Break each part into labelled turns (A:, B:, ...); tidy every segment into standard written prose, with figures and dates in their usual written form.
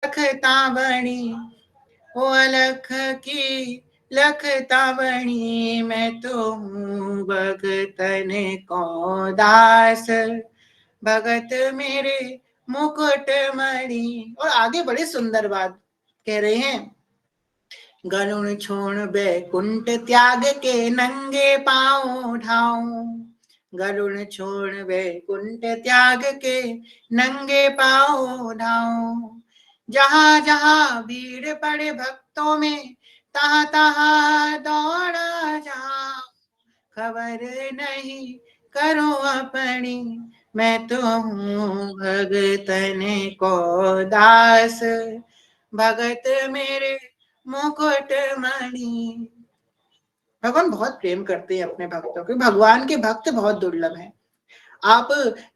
A: लखतावणी, ओ अलख की लखतावणी, मैं तो हूँ भगतन को दास, भगत मेरे मुकुट मणि। और आगे बड़ी सुंदर बात कह रहे हैं, गरुण छोड़ बैकुंठ त्याग के नंगे पांव ढाऊं, गरुण छोड़ बैकुंठ त्याग के नंगे पांव ढाऊं, जहां जहां भीड़ पड़े भक्तों में तहां तहां दौड़ा जाऊं, खबर नहीं करो अपनी, मैं तो हूँ भगतन को दास, भगत मेरे मुकुट मणि। भगवान बहुत प्रेम करते हैं अपने भक्तों को, भगवान के भक्त बहुत दुर्लभ हैं। आप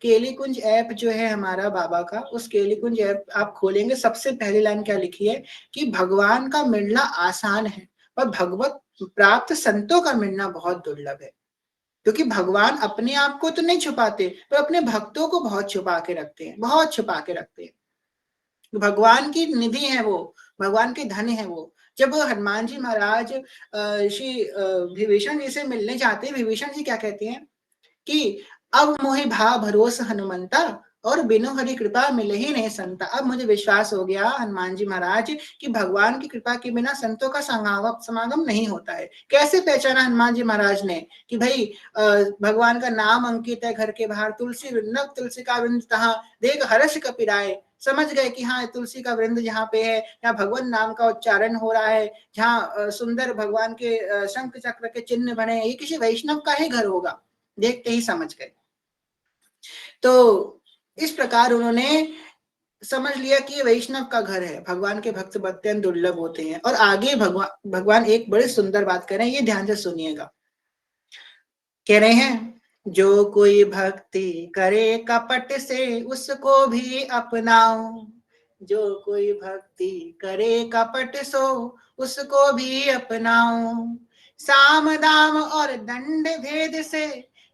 A: केली कुंज ऐप जो है हमारा बाबा का, उस केली कुंज ऐप आप खोलेंगे, सबसे पहली लाइन क्या लिखी है कि भगवान का मिलना आसान है पर भगवत प्राप्त संतों का मिलना बहुत दुर्लभ है। क्योंकि भगवान अपने आप को तो नहीं छुपाते पर अपने भक्तों को बहुत छुपा के रखते हैं, बहुत छुपा के रखते हैं। भगवान की निधि है वो, भगवान के धन है वो। जब हनुमान जी महाराज श्री विभीषण जी से मिलने जाते हैं, विभीषण जी क्या कहते हैं कि अब मोहि भा भरोस हनुमंता, और बिनु हरि कृपा मिले ही नहीं संता। अब मुझे विश्वास हो गया हनुमान जी महाराज कि भगवान की कृपा के बिना संतों का समागम नहीं होता है। कैसे पहचाना हनुमान जी महाराज ने कि भाई भगवान का नाम अंकित है घर के बाहर, तुलसी वृंद तुलसी का वृंद तहाँ देख हर्ष कपिराए, समझ गए कि हाँ तुलसी का वृंद जहाँ पे है, जहाँ भगवान नाम का उच्चारण हो रहा है, जहाँ सुंदर भगवान के शंख चक्र के चिन्ह बने, ये किसी वैष्णव का ही घर होगा, देखते ही समझ गए। तो इस प्रकार उन्होंने समझ लिया कि ये वैष्णव का घर है। भगवान के भक्त अत्यंत दुर्लभ होते हैं। और आगे भगवान एक बड़ी सुंदर बात कर रहे हैं, ये ध्यान से सुनिएगा। कह रहे हैं, जो कोई भक्ति करे कपट से उसको भी अपनाओ, जो कोई भक्ति करे कपट सो उसको भी अपनाओ, साम दाम और दंड भेद से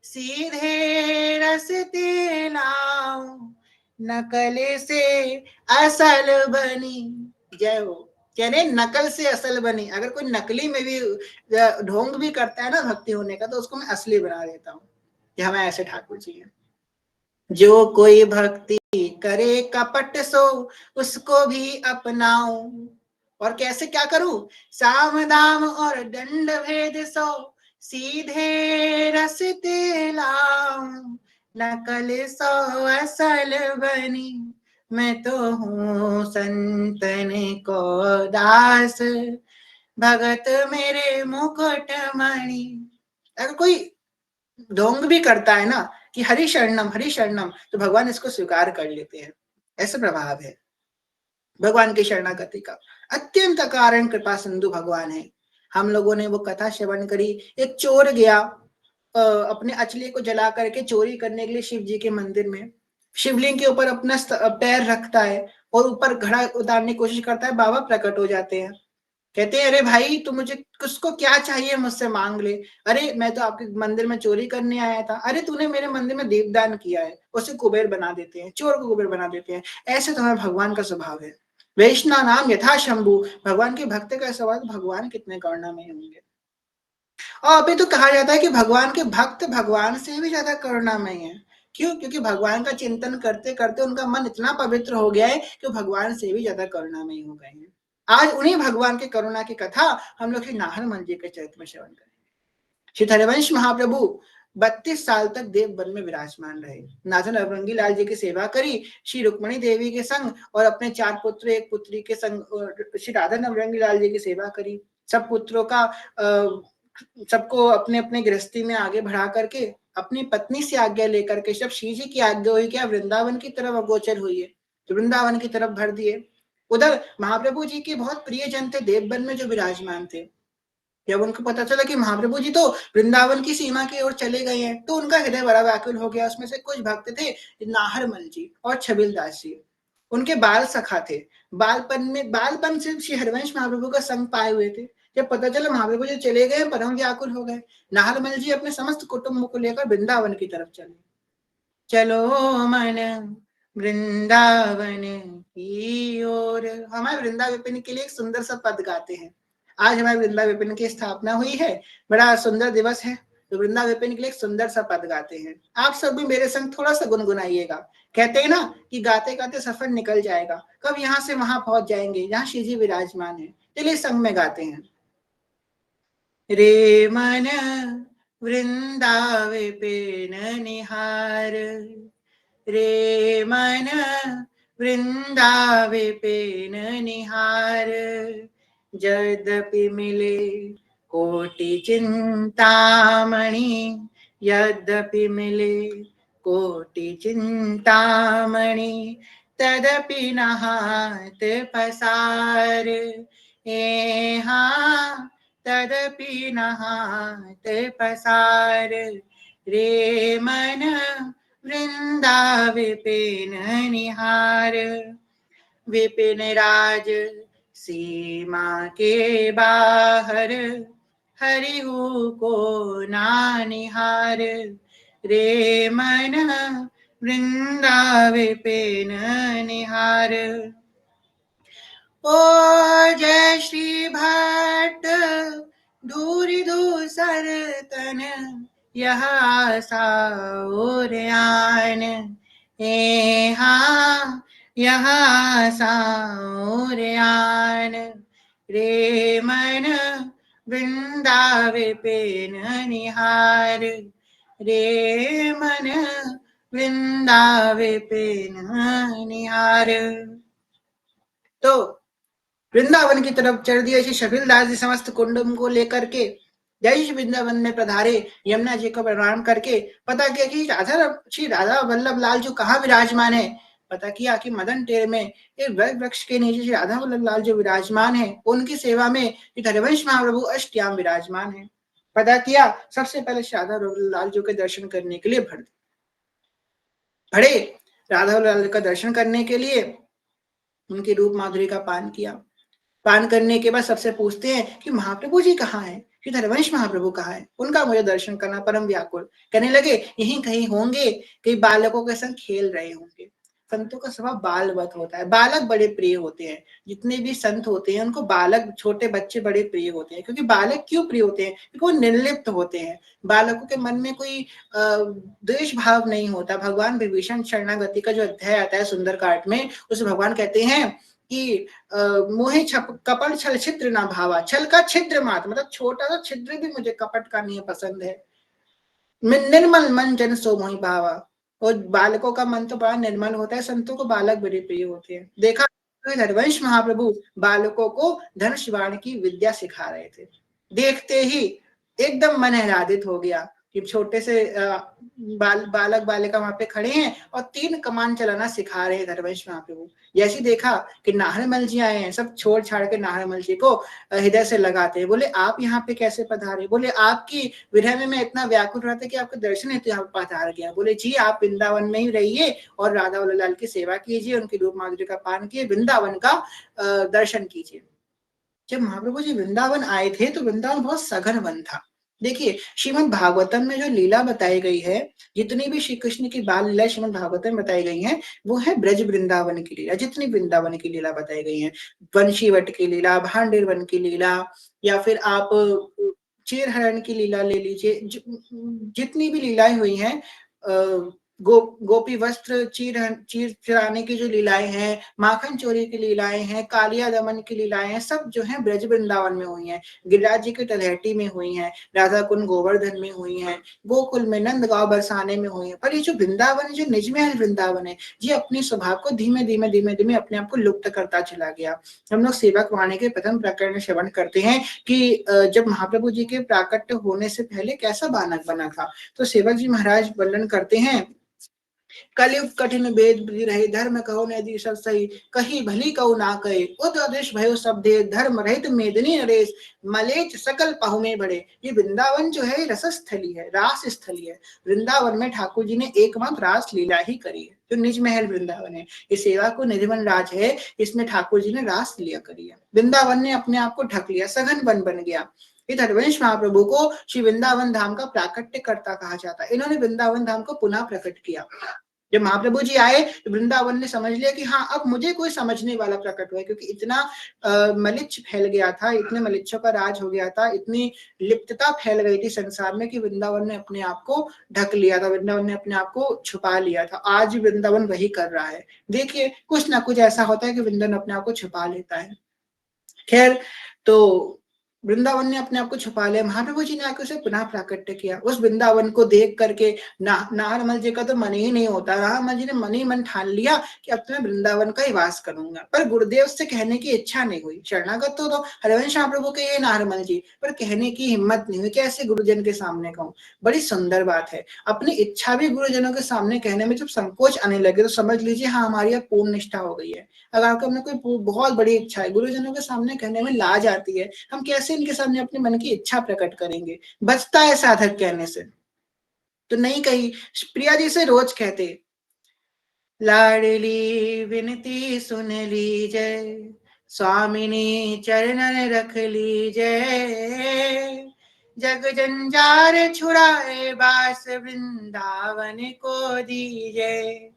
A: सीधे रस्ते लाओ, नकल से असल बनी। जय हो। कह रहे नकल से असल बनी। अगर कोई नकली में भी ढोंग भी करता है ना भक्ति होने का, तो उसको मैं असली बना देता हूँ कि हमें ऐसे ठाकुर जी हैं। जो कोई भक्ति करे कपट सो उसको भी अपनाओ, और कैसे क्या करूं, साम दाम और दंड भेद सो सीधे रस्ते लाऊं, नकल सो असल बनी, मैं तो हूँ संतन को दास, भगत मेरे मुकुट मणि। अगर कोई ढोंग भी करता है ना कि हरि शरणम, तो भगवान इसको स्वीकार कर लेते हैं। ऐसा प्रभाव है भगवान की शरणागति का। अत्यंत कारण कृपा सिंधु भगवान है। हम लोगों ने वो कथा श्रवण करी, एक चोर गया अपने अचली को जला करके चोरी करने के लिए शिव जी के मंदिर में, शिवलिंग के ऊपर अपना पैर रखता है और ऊपर घड़ा उतारने की कोशिश करता है, बाबा प्रकट हो जाते हैं। कहते हैं, अरे भाई तू मुझे किसको क्या चाहिए मुझसे मांग ले। अरे मैं तो आपके मंदिर में चोरी करने आया था। अरे तूने मेरे मंदिर में दीपदान किया है। उसे कुबेर बना देते हैं, चोर को कुबेर बना देते हैं। ऐसे तो हमारे भगवान का स्वभाव है। वैष्णव नाम यथा शंभु, भगवान के भक्त का स्वभाव, भगवान कितने करुणामय होंगे। और अभी तो कहा जाता है कि भगवान के भक्त भगवान से भी ज्यादा करुणामय है। क्यों? क्योंकि भगवान का चिंतन करते करते उनका मन इतना पवित्र हो गया है कि भगवान से भी ज्यादा करुणामय हो गए हैं। आज उन्हीं भगवान की करुणा की कथा हम लोग श्री नाहर मन जी के चरित्र में श्रवण करेंगे। श्री हरिवंश महाप्रभु 32 साल तक देव वन में विराजमान रहे। नाथन नवरंगी लाल जी की सेवा करी श्री रुक्मणी देवी के संग, और अपने 4 पुत्र एक पुत्री के संग श्री राधा नवरंगी लाल जी की सेवा करी। सब पुत्रों का सबको अपने अपने गृहस्थी में आगे बढ़ा करके अपनी पत्नी से आज्ञा लेकर के, जब श्री जी की आज्ञा हुई कि वृंदावन की तरफ अगोचर हुई है, तो वृंदावन की तरफ भर दिए। उधर महाप्रभु जी के बहुत प्रिय जन थे देवबन में जो विराजमान थे। जब उनको पता चला कि महाप्रभु जी तो वृंदावन की सीमा की ओर चले गए हैं, तो उनका हृदय बड़ा व्याकुल हो गया। उसमें से कुछ भक्त थे नाहरमल जी और छबिल दास जी, उनके बाल सखा थे। बालपन से श्री हरिवंश महाप्रभु का संग पाए हुए थे। जब पता चला महाप्रभु जी चले गए, परम व्याकुल हो गए। नाहरमल जी अपने समस्त कुटुंब को लेकर वृंदावन की तरफ चले। चलो मन वृंदावन की ओर। हमारे वृंदा विपिन के लिए एक सुंदर सा पद गाते हैं। आज हमारे वृंदा विपिन की स्थापना हुई है, बड़ा सुंदर दिवस है, तो वृंदा विपिन के लिए एक सुंदर सा पद गाते हैं। आप सब भी मेरे संग थोड़ा सा गुनगुनाइएगा। कहते हैं ना कि गाते गाते सफर निकल जाएगा, कब यहाँ से वहां पहुंच जाएंगे जहाँ श्री जी विराजमान है। चलिए संग में गाते हैं। रे मन वृंदावे पेन निहार, रे मन वृंदावे पेन निहार, यद्यपि मिले कोटि चिंतामणि, यद्यपि मिले कोटि चिंतामणि, तदपि नहात पसार, हाँ तदपि नहात पसार, रे मन वृंदा विपिन निहार, विपिन राज सीमा के बाहर, हरिहु को ना निहार, रे मन वृंदा विपिन निहार। ओ जय श्री भट्ट धूरि धूसर तन, यह आसा और आन, हाँ यह आसा और आन, रे मन वृंदा विपिन निहार, रे मन वृंदा विपिन निहार। तो वृंदावन की तरफ चढ़ दिया श्री शबीलदास जी समस्त कुंडम को लेकर के। जय श्री वृंदावन में पधारे, यमुना जी को प्रणाम करके पता किया कि श्री राधा वल्लभ लाल जो कहाँ विराजमान है। पता किया कि मदन टेर में एक वृक्ष के नीचे श्री राधा वल्लभ लाल जो विराजमान है, उनकी सेवा में हरिवंश महाप्रभु अष्टयाम विराजमान है। पता किया सबसे पहले श्री राधा वल्लभ लाल जी के दर्शन करने के लिए भड़े राधा वल्लभ लाल का दर्शन करने के लिए उनकी रूप माधुरी का पान किया। पान करने के बाद सबसे पूछते हैं कि महाप्रभु जी कहाँ हैं, कि हरिवंश महाप्रभु कहाँ हैं, उनका मुझे दर्शन करना परम व्याकुल। कहने लगे यहीं कहीं होंगे, कई बालकों के संग खेल रहे होंगे। संतों का स्वभाव बालवत होता है, बालक बड़े प्रिय होते हैं। जितने भी संत होते हैं उनको बालक, छोटे बच्चे बड़े प्रिय होते हैं। क्योंकि बालक क्यों प्रिय होते हैं? क्योंकि वो निर्लिप्त होते हैं। बालकों के मन में कोई द्वेष भाव नहीं होता। भगवान विभीषण शरणागति का जो अध्याय आता है सुंदरकांड में, उसमें भगवान कहते हैं कि मोहे कपट छल छिद्र ना भावा, छल का छिद्र मात्र, मतलब छोटा सा छिद्र भी मुझे कपट का नहीं पसंद है। निर्मल मन जन सो मोहि भावा। और बालकों का मन तो बड़ा निर्मल होता है, संतों को बालक बड़े प्रिय होते हैं। देखा हरिवंश महाप्रभु बालकों को धनुष बाण की विद्या सिखा रहे थे। देखते ही एकदम मन आह्लादित हो गया कि छोटे से बालक बालिका वहां पे खड़े हैं और 3 कमान चलाना सिखा रहे हैं हरिवंश महाप्रभु। जैसे देखा कि नाहरमल जी आए हैं, सब छोड़ छाड़ के नाहरमल जी को हृदय से लगाते हैं। बोले आप यहाँ पे कैसे पधारे? बोले आपकी विरह में मैं इतना व्याकुल रहता कि आपके दर्शन हेतु यहाँ पधार गया। बोले जी आप वृंदावन में ही रहिए और राधा वल्लभ लाल की सेवा कीजिए, उनकी रूप माधुरी का पान कीजिए, वृंदावन का दर्शन कीजिए। जब महाप्रभु जी वृंदावन आए थे तो वृंदावन बहुत सघन वन था। देखिए श्रीमद् भागवतम में जो लीला बताई गई है, जितनी भी श्री कृष्ण की बाल लीला श्रीमद् भागवतम में बताई गई है, वो है ब्रज वृंदावन की लीला। जितनी वृंदावन की लीला बताई गई है, वंशीवट की लीला, भांडेर वन की लीला, या फिर आप चीर हरण की लीला ले लीजिए, जितनी भी लीलाएं हुई हैं, गोपी वस्त्र चीर चुराने की जो लीलाएं हैं, माखन चोरी की लीलाएं हैं, कालिया दमन की लीलाएं हैं, सब जो है ब्रज वृंदावन में हुई हैं। गिरिराज जी की तलहटी में हुई हैं, राधा कुंड गोवर्धन में हुई हैं, गोकुल में नंद गांव बरसाने में हुई है। पर ये जो वृंदावन, जो निज में वृंदावन है, ये अपने स्वभाव को धीमे धीमे धीमे धीमे अपने आप को लुप्त करता चला गया। हम लोग सेवक वाणी के प्रथम प्रकरण श्रवण करते हैं कि जब महाप्रभु जी के प्राकट्य होने से पहले कैसा बालक बना था। तो सेवक जी महाराज वर्णन करते हैं, कलयुग कठिन वेद रहे, धर्म कहो नदी सब सही, कही भली कहो ना कहे, उद आदेश भयो सब दे, धर्म रहित मेदनी नरेश, मलेच सकल पाहु में बढ़े। ये वृंदावन जो है रस स्थली है, रास स्थली है। वृंदावन में ठाकुर जी ने एकमात्र रास लीला ही करी है, जो निज महल वृंदावन है। ये सेवा को निधिवन राज है, इसमें ठाकुर जी ने रास लीला करी है। वृंदावन ने अपने आप को ढक लिया, सघन वन बन गया। इस हरिवंश महाप्रभु को श्री वृंदावन धाम का प्राकट्य कर्ता कहा जाता है। इन्होंने वृंदावन धाम को पुनः प्रकट किया। जब महाप्रभु जी आए तो वृंदावन ने समझ लिया कि हाँ अब मुझे कोई समझने वाला प्रकट हुआ है, क्योंकि इतना मलिच्छ फैल गया था, इतने मलिच्छों का राज हो गया था, इतनी लिप्तता फैल गई थी संसार में कि वृंदावन ने अपने आप को ढक लिया था, वृंदावन ने अपने आप को छुपा लिया था। आज वृंदावन वही कर रहा है। देखिए कुछ ना कुछ ऐसा होता है कि वृंदावन अपने आप को छुपा लेता है। खैर, तो वृंदावन ने अपने आप को छुपा लिया, महाप्रभु जी ने आकर उसे पुनः प्राकट्य किया। उस वृंदावन को देख करके नारमल जी का तो मन ही नहीं होता, नारमल जी ने मन ही मन ठान लिया कि अब तो मैं वृंदावन का ही वास करूंगा। पर गुरुदेव से कहने की इच्छा नहीं हुई। शरणागत तो हरिवंश महाप्रभु के ये नारमल जी, पर कहने की हिम्मत नहीं हुई, कैसे गुरुजन के सामने कहूं। बड़ी सुंदर बात है, अपनी इच्छा भी गुरुजनों के सामने कहने में जब संकोच आने लगे तो समझ लीजिए हाँ हमारी अब पूर्ण निष्ठा हो गई है। अगर आपको अपने कोई बहुत बड़ी इच्छा है, गुरुजनों के सामने कहने में लाज आती है, हम कैसे इनके सामने अपने मन की इच्छा प्रकट करेंगे। बचता है साधक कहने से, तो नहीं कही। प्रिया जी से रोज कहते, लाडली विनती सुन लीजय, स्वामिनी चरणन रख लीजय, जग जंजार छुड़ाए बास वृंदावन को दीजय,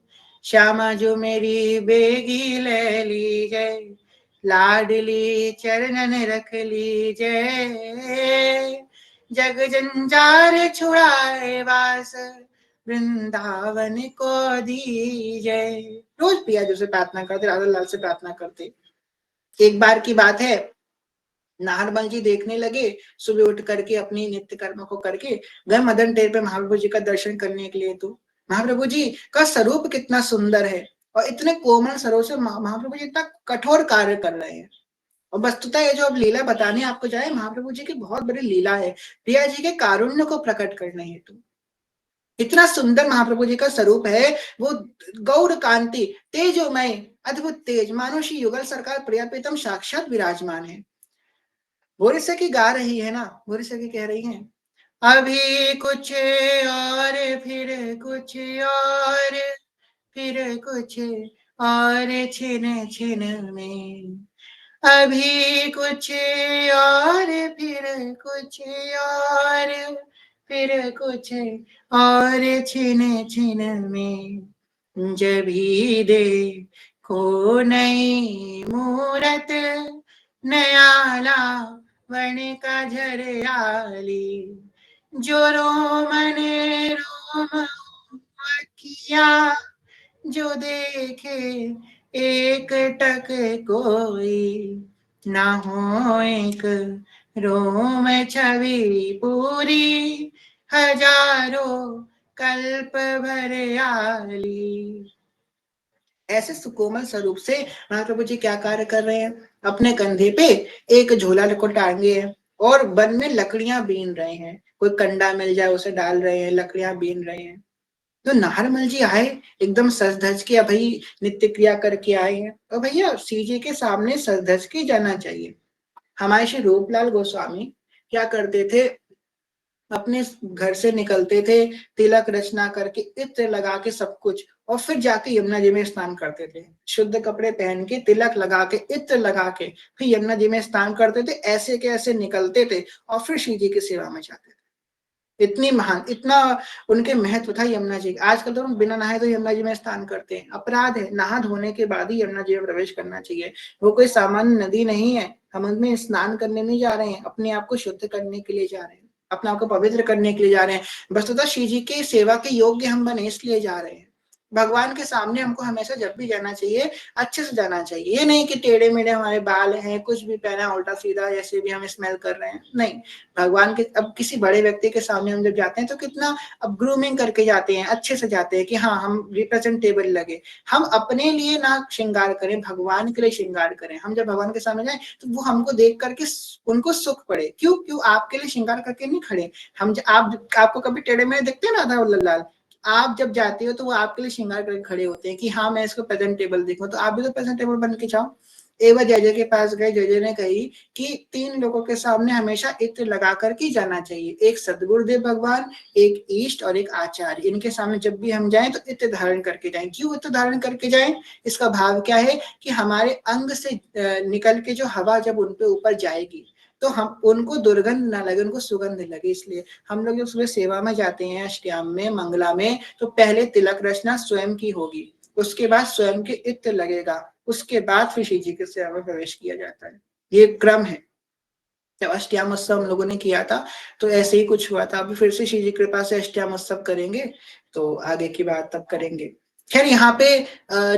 A: श्यामा जो मेरी बेगी ले लीजय, लाडली चरणन रख लीजय, जग जंजार छुड़ाए बास वृंदावन को दीजय। रोज प्रिया जी से प्रार्थना करते, राधा लाल से प्रार्थना करते। एक बार की बात है, नारमल जी देखने लगे, सुबह उठ करके अपनी नित्य कर्म को करके गए मदन टेर पे महाप्रभु जी का दर्शन करने के लिए। तो महाप्रभु जी का स्वरूप कितना सुंदर है, और इतने कोमल स्वरूप से महाप्रभु जी इतना कठोर कार्य कर रहे हैं। और वस्तुतः ये जो अब लीला बताने आपको जाए, महाप्रभु जी की बहुत बड़ी लीला है, प्रिया जी के कारुण्य को प्रकट करने हेतु। इतना सुंदर महाप्रभु जी का स्वरूप है, वो गौर कांति तेजोमय अद्भुत तेज, मानुषी युगल सरकार प्रिया प्रीतम साक्षात विराजमान है। बोरिसा की गा रही है ना, बोरिसा की कह रही है, अभी कुछ और फिर कुछ और फिर कुछ और छिन छिन में, अभी कुछ और फिर कुछ और फिर कुछ और छिन छिन में, जब ही देखो नई मूरत नयाला वर्ण का झरियाली, जो रोमन रोम किया, जो देखे एक टक कोई, ना हो एक रोम छवि पूरी, हजारों कल्प भर आली। ऐसे सुकोमल स्वरूप से महाप्रभु जी क्या कार्य कर रहे हैं, अपने कंधे पे एक झोला को टांगे हैं और वन में लकड़ियां बीन रहे हैं, कोई कंडा मिल जाए उसे डाल रहे हैं, लकड़ियां बीन रहे हैं। तो नारमल जी आए एकदम सज धज के, भाई नित्य क्रिया करके आए हैं, और भैया सीजे के सामने सज धज के जाना चाहिए। हमारे श्री रूपलाल गोस्वामी क्या करते थे, अपने घर से निकलते थे, तिलक रचना करके इत्र लगा के सब कुछ, और फिर जाके यमुना जी में स्नान करते थे। शुद्ध कपड़े पहन के, तिलक लगा के, इत्र लगा के फिर यमुना जी में स्नान करते थे, ऐसे के ऐसे निकलते थे और फिर श्री जी की सेवा में जाते थे। इतनी महान, इतना उनके महत्व था यमुना जी। आजकल तो हम बिना नहाए तो यमुना जी में स्नान करते हैं, अपराध है। नहा धोने के बाद ही यमुना जी में प्रवेश करना चाहिए। वो कोई सामान्य नदी नहीं है, हम उनमें स्नान करने नहीं जा रहे हैं, अपने आप को शुद्ध करने के लिए जा रहे हैं, अपने आप को पवित्र करने के लिए जा रहे हैं। वस्तुतः श्री जी के सेवा के योग्य हम बने इसलिए जा रहे हैं। भगवान के सामने हमको हमेशा जब भी जाना चाहिए अच्छे से जाना चाहिए, ये नहीं कि टेढ़े मेढ़े हमारे बाल हैं, कुछ भी पहना उल्टा सीधा, जैसे भी हम स्मेल कर रहे हैं, नहीं। भगवान के, अब किसी बड़े व्यक्ति के सामने हम जब जाते हैं तो कितना अब ग्रूमिंग करके जाते हैं, अच्छे से जाते हैं कि हाँ हम रिप्रेजेंटेबल लगे। हम अपने लिए ना श्रृंगार करें, भगवान के लिए श्रृंगार करें। हम जब भगवान के सामने जाए तो वो हमको देख करके उनको सुख पड़े। क्यों आपके लिए श्रृंगार करके नहीं खड़े हम। आपको कभी टेढ़े मेढ़े दिखते हैं राधा वल्लभ लाल, आप जब जाते हो तो वो आपके लिए श्रृंगार करके खड़े होते हैं कि हाँ मैं इसको प्रेजेंटेबल दिखूं, तो आप भी तो प्रेजेंटेबल बन के जाओ। एक बार जय के पास गए, जय ने कही कि 3 लोगों के सामने हमेशा इत्र लगा करके जाना चाहिए, एक सदगुरुदेव भगवान, एक इष्ट और एक आचार्य। इनके सामने जब भी हम जाएं तो इत्र धारण करके जाएं। क्यों इत्र धारण करके जाएं? इसका भाव क्या है कि हमारे अंग से निकल के जो हवा जब उनके ऊपर जाएगी तो हम उनको दुर्गंध ना लगे, उनको सुगंध लगे। इसलिए हम लोग जब सुबह सेवा में जाते हैं, अष्टयाम में, मंगला में, तो पहले तिलक रचना स्वयं की होगी, उसके बाद स्वयं के इत्र लगेगा, उसके बाद फिर श्री जी के सेवा में प्रवेश किया जाता है। ये क्रम है। जब अष्टयाम उत्सव हम लोगों ने किया था तो ऐसे ही कुछ हुआ था। अभी फिर से श्री जी कृपा से अष्टयाम उत्सव करेंगे, तो आगे की बात तब करेंगे। खैर यहाँ पे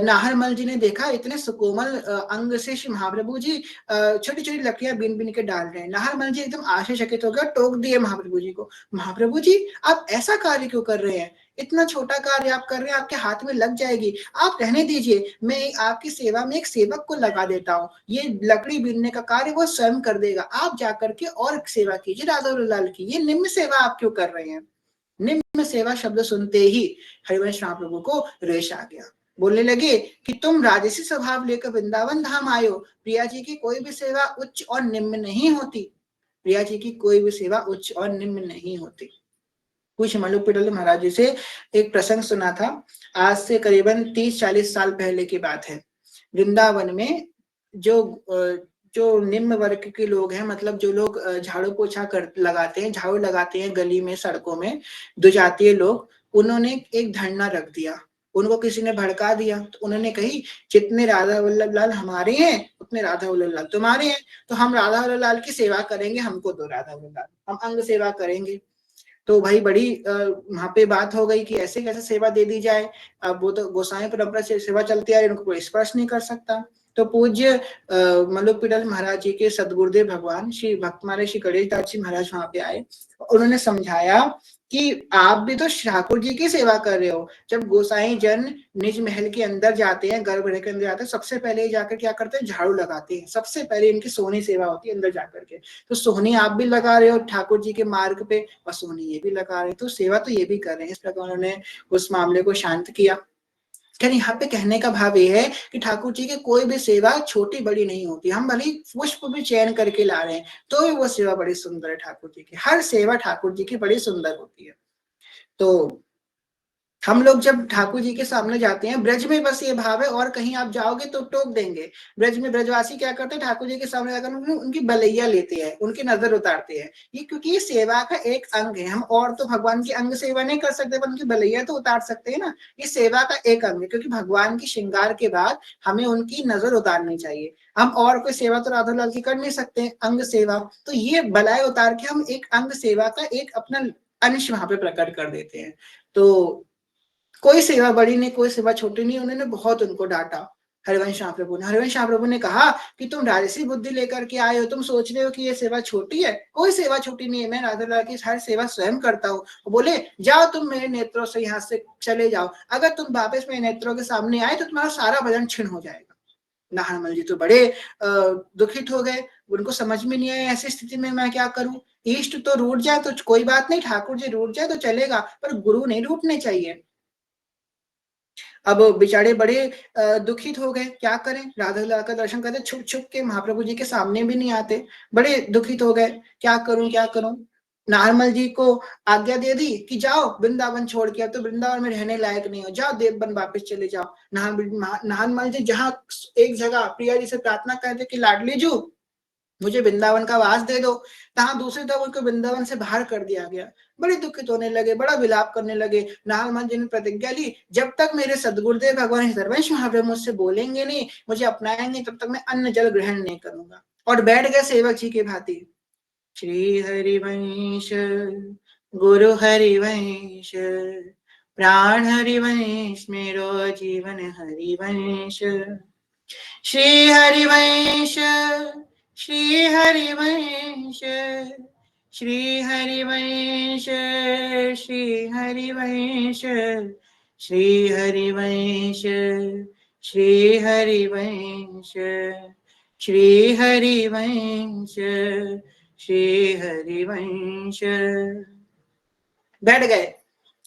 A: नाहरमल जी ने देखा इतने सुकोमल अंग से श्री महाप्रभु जी छोटी छोटी लकड़ियां बीन बीन के डाल रहे हैं। नाहरमल जी एकदम आश्चर्यचकित हो गया, टोक दिए महाप्रभु जी को, महाप्रभु जी आप ऐसा कार्य क्यों कर रहे हैं, इतना छोटा कार्य आप कर रहे हैं, आपके हाथ में लग जाएगी, आप रहने दीजिए, मैं आपकी सेवा में एक सेवक को लगा देता हूँ, ये लकड़ी बीनने का कार्य वो स्वयं कर देगा, आप जाकर के और सेवा कीजिए राधा लाल की, ये निम्न सेवा आप क्यों कर रहे हैं। निम्न सेवा शब्द सुनते ही हरिवंश महाप्रभु को रेश आ गया, बोलने लगे कि तुम राजसी स्वभाव लेकर वृंदावन धाम आयो, प्रिया जी की कोई भी सेवा उच्च और निम्न नहीं होती, प्रिया जी की कोई भी सेवा उच्च और निम्न नहीं होती। कुछ मल्लू पिटल महाराज जी से एक प्रसंग सुना था, आज से करीबन 30-40 साल पहले की बात है। वृंदावन में जो निम्न वर्ग के लोग हैं, मतलब जो लोग झाड़ू पोछा कर लगाते हैं, झाड़ू लगाते हैं गली में, सड़कों में, दुजातीय लोग, उन्होंने एक धरना रख दिया, उनको किसी ने भड़का दिया, तो उन्होंने कही जितने राधा वल्लभ लाल हमारे हैं उतने राधा वल्लभ लाल तुम्हारे हैं, तो हम राधा वल्लभ लाल की सेवा करेंगे, हमको दो राधा वल्लभ लाल, हम अंग सेवा करेंगे। तो भाई बड़ी वहां पे बात हो गई कि ऐसे कैसे सेवा दे दी जाए, अब वो तो गोसाई परंपरा से सेवा चलती आ रही है, उनको कोई स्पर्श नहीं कर सकता। तो पूज्य मल्लुक पिडल महाराज जी के सदगुरुदेव भगवान श्री भक्तमाले श्री गणेश दास जी महाराज वहां पे आए, उन्होंने समझाया कि आप भी तो ठाकुर जी की सेवा कर रहे हो। जब गोसाई जन निज महल के अंदर जाते हैं, गर्भगृह के अंदर जाते हैं, सबसे पहले जाकर क्या करते हैं, झाड़ू लगाते हैं, सबसे पहले इनकी सोहनी सेवा होती है अंदर जाकर के। तो सोहनी आप भी लगा रहे हो ठाकुर जी के मार्ग पे, और सोहनी ये भी लगा रहे हैं, तो सेवा तो ये भी कर रहे हैं। इस प्रकार उन्होंने उस मामले को शांत किया। यहाँ पे कहने का भाव ये है कि ठाकुर जी की कोई भी सेवा छोटी बड़ी नहीं होती, हम भले पुष्प भी चयन करके ला रहे हैं तो भी वो सेवा बड़ी सुंदर है ठाकुर जी की, हर सेवा ठाकुर जी की बड़ी सुंदर होती है। तो हम लोग जब ठाकुर जी के सामने जाते हैं, ब्रज में बस ये भाव है, और कहीं आप जाओगे तो टोक देंगे। ब्रज में ब्रजवासी क्या करते हैं, ठाकुर जी के सामने जाकर उनकी बलैया लेते हैं, उनकी नजर उतारते हैं, ये क्योंकि ये सेवा का एक अंग है। हम और तो भगवान की अंग सेवा नहीं कर सकते, पर उनकी बलैया तो उतार सकते हैं ना, ये सेवा का एक अंग है, क्योंकि भगवान की श्रृंगार के बाद हमें उनकी नजर उतारनी चाहिए। हम और कोई सेवा तो राधा लाल की कर नहीं सकते, अंग सेवा, तो ये बलाय उतार के हम एक अंग सेवा का एक अपना अंश वहां पे प्रकट कर देते हैं। तो कोई सेवा बड़ी नहीं, कोई सेवा छोटी नहीं, उन्होंने बहुत उनको डांटा हरिवंश महाप्रभु ने। हरिवंश महाप्रभु ने कहा कि तुम राजसी बुद्धि लेकर के आए हो, तुम सोच रहे हो कि ये सेवा छोटी है, कोई सेवा छोटी नहीं है, मैं राधा लाल की हर सेवा स्वयं करता हूँ। बोले जाओ तुम मेरे नेत्रों से यहाँ से चले जाओ, अगर तुम वापस मेरे नेत्रों के सामने आए तो तुम्हारा सारा भजन छिन्न हो जाएगा। नाहरमल जी तो बड़े दुखित हो गए, उनको समझ में नहीं आया ऐसी स्थिति में मैं क्या करूं। इष्ट तो रूठ जाए तो कोई बात नहीं, ठाकुर जी रूठ जाए तो चलेगा, पर गुरु नहीं रूठने चाहिए। अब बेचारे बड़े दुखित हो गए, क्या करें, राधा लाल का दर्शन करते छुप छुप के, महाप्रभु जी के सामने भी नहीं आते, बड़े दुखित हो गए, क्या करूं क्या करूं। नारमल जी को आज्ञा दे दी कि जाओ वृंदावन छोड़ के, अब तो वृंदावन में रहने लायक नहीं हो, जाओ देवबन वापस चले जाओ। नारमल जी जहाँ एक जगह प्रिया जी से प्रार्थना करते कि लाडली जू मुझे वृंदावन का वास दे दो, तहां दूसरी तरफ उनको वृंदावन से बाहर कर दिया गया। बड़े दुखित होने लगे, बड़ा विलाप करने लगे। नाहरमल जी ने प्रतिज्ञा ली, जब तक मेरे सदगुरुदेव भगवान सर्वंश महाप्रभु मुझसे बोलेंगे नहीं, मुझे अपनाएंगे, तब तक मैं अन्न जल ग्रहण नहीं करूंगा। और बैठ गए सेवक जी के भांति। श्री हरिवंश गुरु हरिवंश प्राण हरिवंश मेरो जीवन हरिवंश। श्री हरिवंश श्री हरिवंश श्री हरिवंश श्री हरिवंश श्री हरिवंश श्री हरिवंश श्री हरिवंश श्री हरिवंश। बैठ गए।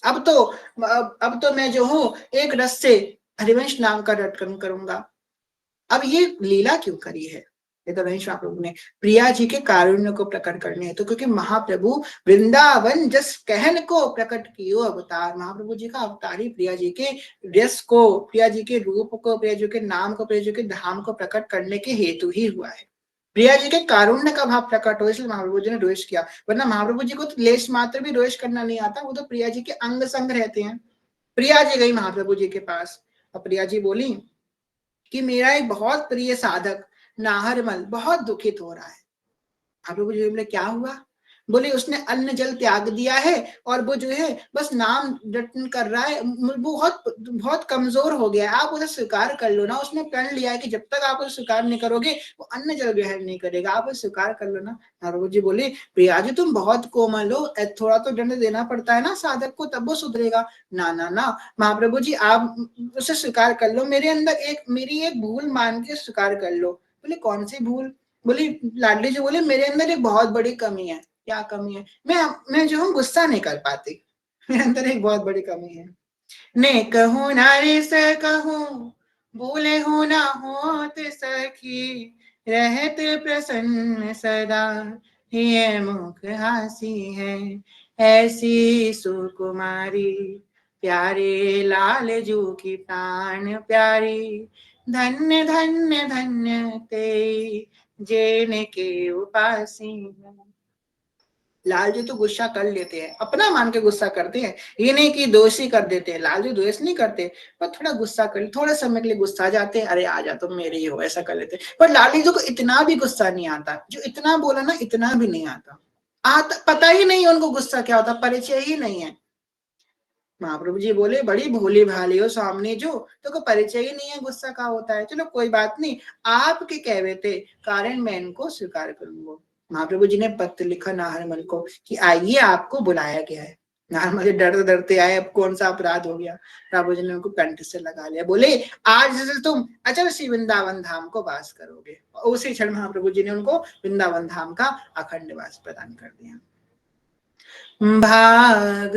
A: अब तो मैं जो हूं एक रस से हरिवंश नाम का रटन करूंगा। अब ये लीला क्यों करी है, ये तो रमेश महाप्रभु ने प्रिया जी के कारुण्य को प्रकट करने है। तो क्योंकि महाप्रभु वृंदावन जस कहन को प्रकट कियो अवतार, महाप्रभु जी का अवतार ही प्रिया जी के रस को, प्रिया जी के रूप को, प्रिया जी के नाम को, प्रिया जी के धाम को प्रकट करने के हेतु ही हुआ है। प्रिया जी के कारुण्य का भाव प्रकट हो, इसलिए महाप्रभु जी ने रोष किया, वरना महाप्रभु जी को तो लेश मात्र भी रोष करना नहीं आता, वो तो प्रिया जी के अंग संग रहते हैं। प्रिया जी गई महाप्रभु जी के पास, और प्रिया जी बोली कि मेरा एक बहुत प्रिय साधक नाहरमल बहुत दुखित हो रहा है। महाप्रभु जी बोले क्या हुआ? बोले उसने अन्न जल त्याग दिया है, और वो जो है बस नाम रटन कर रहा है, वो बहुत बहुत कमजोर हो गया है, आप उसे स्वीकार कर लो ना। उसने प्रण लिया है कि जब तक आप उसे स्वीकार नहीं करोगे वो अन्न जल ग्रहण नहीं करेगा, आप उसे स्वीकार कर लो ना। महाप्रभु जी बोले प्रिया जी तुम बहुत कोमल हो, थोड़ा तो दंड देना पड़ता है ना साधक को, तब वो सुधरेगा। ना ना ना महाप्रभु जी, आप उसे स्वीकार कर लो, मेरे अंदर मेरी एक भूल मान के स्वीकार कर लो। बोले कौन सी भूल? बोली लाडली जी बोले मेरे अंदर एक बहुत बड़ी कमी है। क्या कमी है? मैं जो हूँ गुस्सा नहीं कर पाती, मेरे अंदर एक बहुत बड़ी कमी है। ने कहूँ नारी से कहूँ भूले हो ना होत सखी, रहत प्रसन्न सदा ये मुख हासी है, ऐसी सुकुमारी प्यारे लाल जू की प्राण प्यारी, धन्य धन्य धन्य ते जेन के उपासी। लाल जी तो गुस्सा कर लेते हैं, अपना मान के गुस्सा करते हैं, ये नहीं कि दोषी कर देते हैं। लाल जी द्वेष नहीं करते, पर थोड़ा गुस्सा कर, थोड़े समय के लिए गुस्सा आ जाते हैं, अरे आ जा तुम मेरे ही हो, ऐसा कर लेते हैं। पर लाल जी को इतना भी गुस्सा नहीं आता, जो इतना बोला ना इतना भी नहीं आता, पता ही नहीं उनको गुस्सा क्या होता, परिचय ही नहीं है। महाप्रभु जी बोले बड़ी भोली भाली हो सामने जो, तो को परिचय ही नहीं है गुस्सा का होता है। चलो कोई बात नहीं, आपके कहवे थे कारण मैं इनको स्वीकार करूंगा। महाप्रभु जी ने पत्र लिखा नाहरमल को कि आइए आपको बुलाया गया है। नाहरमल जी डरते डरते आए, अब कौन सा अपराध हो गया। प्रभु जी ने उनको कंठ से लगा लिया, बोले आज से तुम अचल श्री वृंदावन धाम को वास करोगे। उसी क्षण महाप्रभु जी ने उनको वृंदावन धाम का अखंड वास प्रदान कर दिया। भाग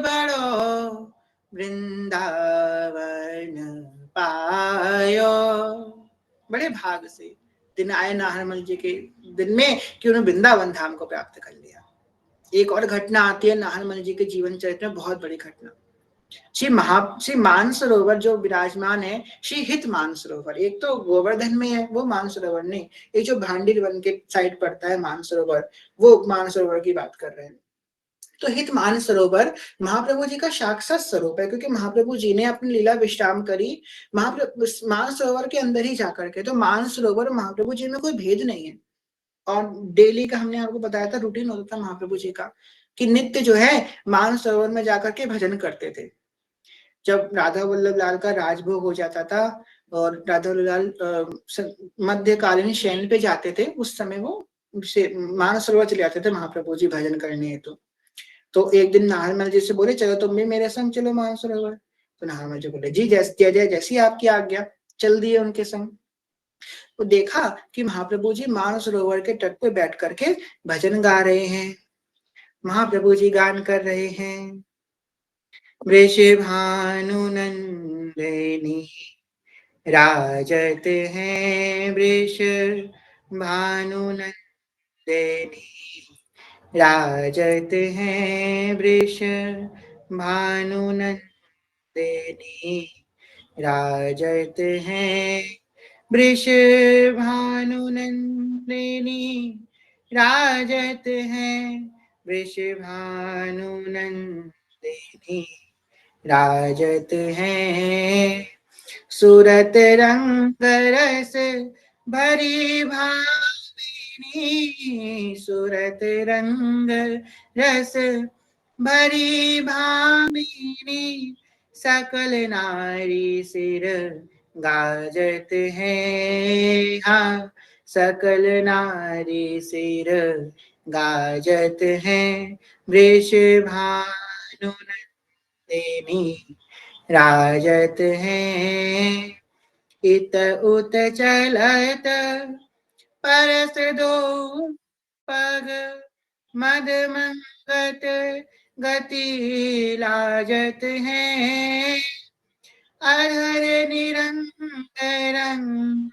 A: बड़ो वृंदावन पायो, बड़े भाग से दिन आए नाहरमल जी के दिन में कि उन्होंने वृंदावन धाम को प्राप्त कर लिया। एक और घटना आती है नाहरमल जी के जीवन चरित्र में, बहुत बड़ी घटना। श्री मानसरोवर जो विराजमान है, श्री हित मानसरोवर, एक तो गोवर्धन में है वो मानसरोवर नहीं, एक जो भांडीर वन के साइड पड़ता है मानसरोवर, वो मानसरोवर की बात कर रहे हैं। तो हित मानसरोवर महाप्रभु जी का साक्षात स्वरूप है, क्योंकि महाप्रभु जी ने अपनी लीला विश्राम करी मानसरोवर के अंदर ही जाकर के। तो मानसरोवर महाप्रभु जी में कोई भेद नहीं है। और डेली का हमने आपको बताया था रूटीन होता था महाप्रभु जी का, कि नित्य जो है मानसरोवर में जाकर के भजन करते थे। जब राधा वल्लभ लाल का राजभोग हो जाता था और राधा वल्लभ लाल मध्यकालीन शयन पे जाते थे, उस समय वो मानसरोवर चले जाते थे महाप्रभु जी भजन करने हेतु। तो एक दिन नाहरमल जी से बोले चलो तुम भी मेरे संग चलो मानसरोवर। तो नाहरमल जी बोले जी जैसी आपकी आज्ञा। चल दिए उनके संग। तो देखा कि महाप्रभु जी मानसरोवर के तट पे बैठ करके भजन गा रहे हैं। महाप्रभु जी गान कर रहे हैं, वृषभानु नंदिनी राजत हैं, वृष भानु नंदिनी राजत हैं, वृष भानु नंदिनी राजत हैं, वृष भानु नंदिनी राजत हैं, वृष भानु नंदिनी राजत हैं, सूरत रंग रस भरी भामिनी, सूरत रंग रस भरी भामिनी, सकल नारी सिर गाजत हैं, हाँ सकल नारी सिर गाजत हैं, वृष भानु नंदिनी राजत हैं, इत उत चलत परस दो पग, मद मंगत गति लाजत हैं, अधर निरंतर रंग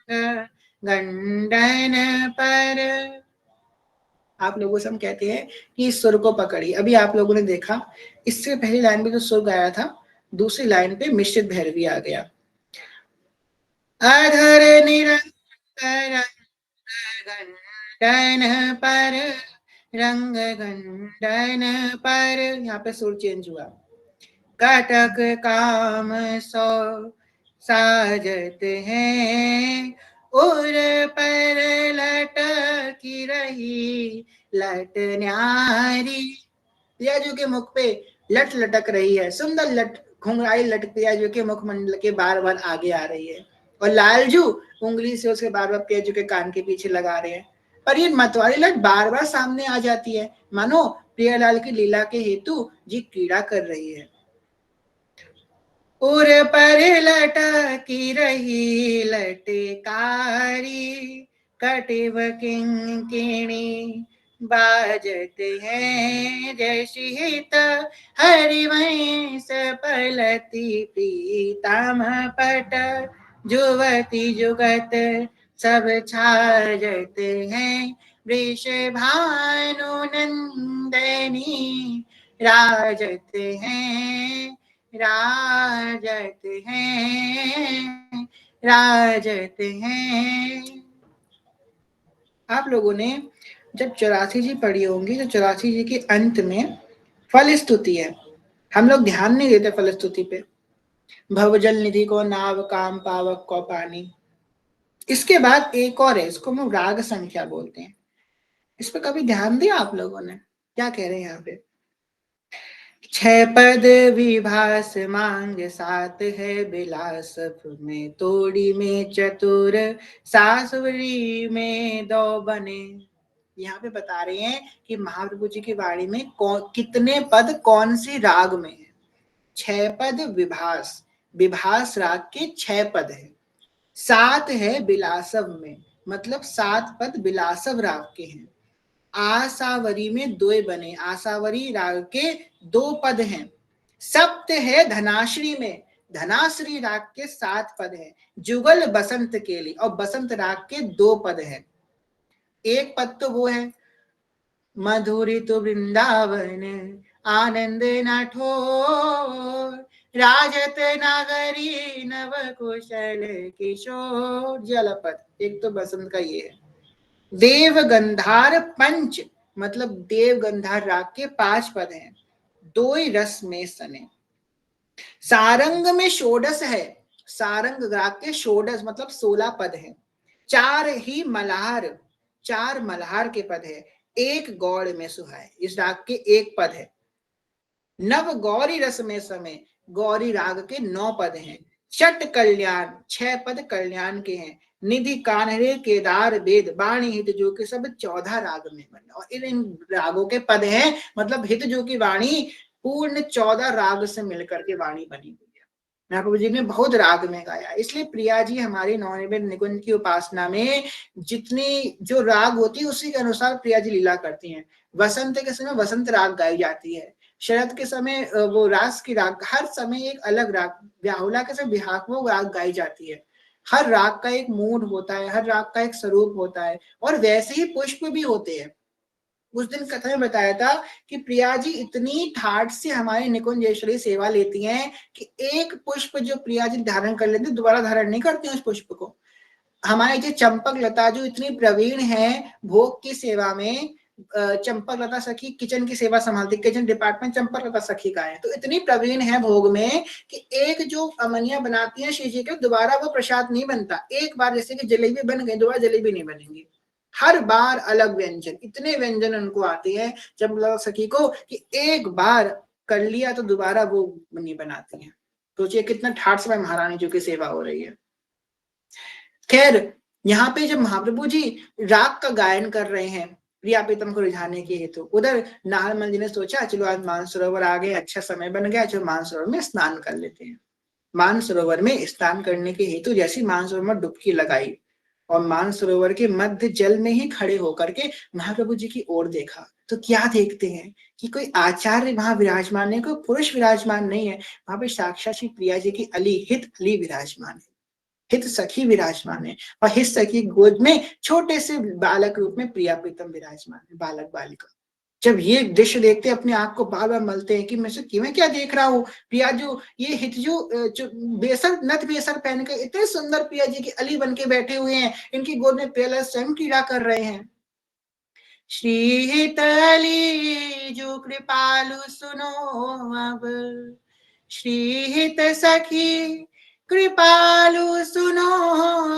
A: गंडन पर। आप लोगों से हम कहते हैं कि इस सुर को पकड़िए। अभी आप लोगों ने देखा इससे पहली लाइन में जो सुर गाया था, दूसरी लाइन पे मिश्रित भैरवी आ गया। अधर निरंतर टन पर रंग गंडन पर, यहाँ पे सुर चेंज हुआ, कटक काम सो साजत हैं, उर पर लटकी रही लट न्यारी। पियाजू के मुख पे लट लटक रही है, सुंदर लट, घुंघराई लट पियाजू के मुखमंडल के बार बार आगे आ रही है, और लालजू उंगली से उसके बार बार पियाजू के कान के पीछे लगा रहे हैं, पर ये मतवाली लट बार बार सामने आ जाती है, मानो प्रियालाल की लीला के हेतु जी क्रीड़ा कर रही है। उर पर लटकी रही लटकारी, कटिव किंकिणी बाजत है, जैसी हित हरिवंश पलती पीताम पट, जुवती जुगत सब छाजत हैं, वृष भानु नंदनी राजत हैं, राजत हैं, राजत हैं। आप लोगों ने जब 84 जी पढ़ी होंगी तो 84 जी के अंत में फल स्तुति है, हम लोग ध्यान नहीं देते फल स्तुति पे। भवजल निधि को नाव काम पावक को पानी, इसके बाद एक और है, इसको हम राग संख्या बोलते हैं, इस पर कभी ध्यान दिया आप लोगों ने? क्या कह रहे हैं यहाँ पे? 6 पद विभास मांग, 7 है बिलास में, तोड़ी में चतुर सासुरी में 2 बने। यहाँ पे बता रहे हैं कि महाप्रभु जी की वाणी में कितने पद कौन सी राग में है। 6 पद विभास, विभास राग के 6 पद है, 7 है बिलासव में, मतलब 7 पद बिलासव राग के हैं, आसावरी में 2 बने, आसावरी राग के 2 पद हैं, सप्त है धनाश्री में, धनाश्री राग के 7 पद हैं, जुगल बसंत के लिए, और बसंत राग के 2 पद हैं। एक पद तो वो है मधुरी तो वृंदावन आनंद न ठोर, राजत नागरी नव कुशल किशोर, जलपद। एक तो बसंत का ये है। देव गंधार पंच, मतलब देव गंधार राग के 5 पद हैं, 2 रस में सने। सारंग में षोडश है, सारंग राग के षोडश मतलब 16 पद हैं, 4 ही मल्हार, 4 मल्हार के पद है, 1 गौड़ में सुहाए, इस राग के 1 पद है। नव गौरी रस में समय, गौरी राग के 9 पद हैं। चट कल्याण, 6 पद कल्याण के हैं। निधि कान्हरे केदार वेद बाणी हित जो के सब 14 राग में बने, और इन रागों के पद हैं, मतलब हित जो की वाणी पूर्ण 14 राग से मिलकर के वाणी बनी हुई है। महाप्रभु जी ने बहुत राग में गाया, इसलिए प्रिया जी हमारी नवनिर्मित निकुंज की उपासना में जितनी जो राग होती है उसी के अनुसार प्रिया जी लीला करती हैं। वसंत के समय वसंत राग गाई जाती है, शरद के समय वो रास की राग, हर समय एक अलग राग, ब्याहुला के समय बिहाकवो राग गाई जाती है। हर राग का एक मूड होता है, हर राग का एक स्वरूप होता है, और वैसे ही पुष्प भी होते हैं। उस दिन कथा में बताया था कि प्रिया जी इतनी ठाठ से हमारी निकुंजेश्वरी सेवा लेती हैं कि एक पुष्प जो प्रिया जी धारण कर लेती दोबारा धारण नहीं करती उस पुष्प को। हमारी जो चंपक लता जो इतनी प्रवीण है भोग की सेवा में, चंपक लता सखी किचन की सेवा संभालती, किचन डिपार्टमेंट चंपक लता सखी का है, तो इतनी प्रवीण है भोग में कि एक जो अमनिया बनाती है श्री जी के, दोबारा वो प्रसाद नहीं बनता। एक बार जैसे कि जलेबी बन गई, दोबारा जलेबी नहीं बनेंगी, हर बार अलग व्यंजन, इतने व्यंजन उनको आते हैं जब सखी को कि एक बार कर लिया तो दोबारा वो नहीं बनाती है। सोचिए कितना ठाठ से महारानी जी की सेवा हो रही है। खैर, यहाँ पे जब महाप्रभु जी राग का गायन कर रहे हैं प्रिया प्रीतम को रिझाने के हेतु, उधर नारदमल जी ने सोचा चलो आज मानसरोवर आ गए, अच्छा समय बन गया, चलो मानसरोवर में स्नान कर लेते हैं। मानसरोवर में स्नान करने के हेतु जैसी मानसरोवर में डुबकी लगाई और मानसरोवर के मध्य जल में ही खड़े होकर के महाप्रभु जी की ओर देखा, तो क्या देखते हैं कि कोई आचार्य वहां विराजमान नहीं, कोई पुरुष विराजमान नहीं है, वहां पे साक्षात श्री प्रिया जी की अली हित अली विराजमान है, हित सखी विराजमान है, और हित सखी गोद में छोटे से बालक रूप में प्रिया प्रीतम विराजमान है, बालक बालिका। जब ये दृश्य देखते अपने आंख को बार बार मलते हैं कि मैं क्या देख रहा हूँ, प्रिया जो ये हित जो बेसर नथ बेसर पहन के इतने सुंदर प्रिया जी की अली बन के बैठे हुए हैं, इनकी गोद में प्रियलाल स्वयं क्रीड़ा कर रहे हैं। श्री हितली जो कृपालु सुनो अब, श्री हित सखी कृपालु सुनो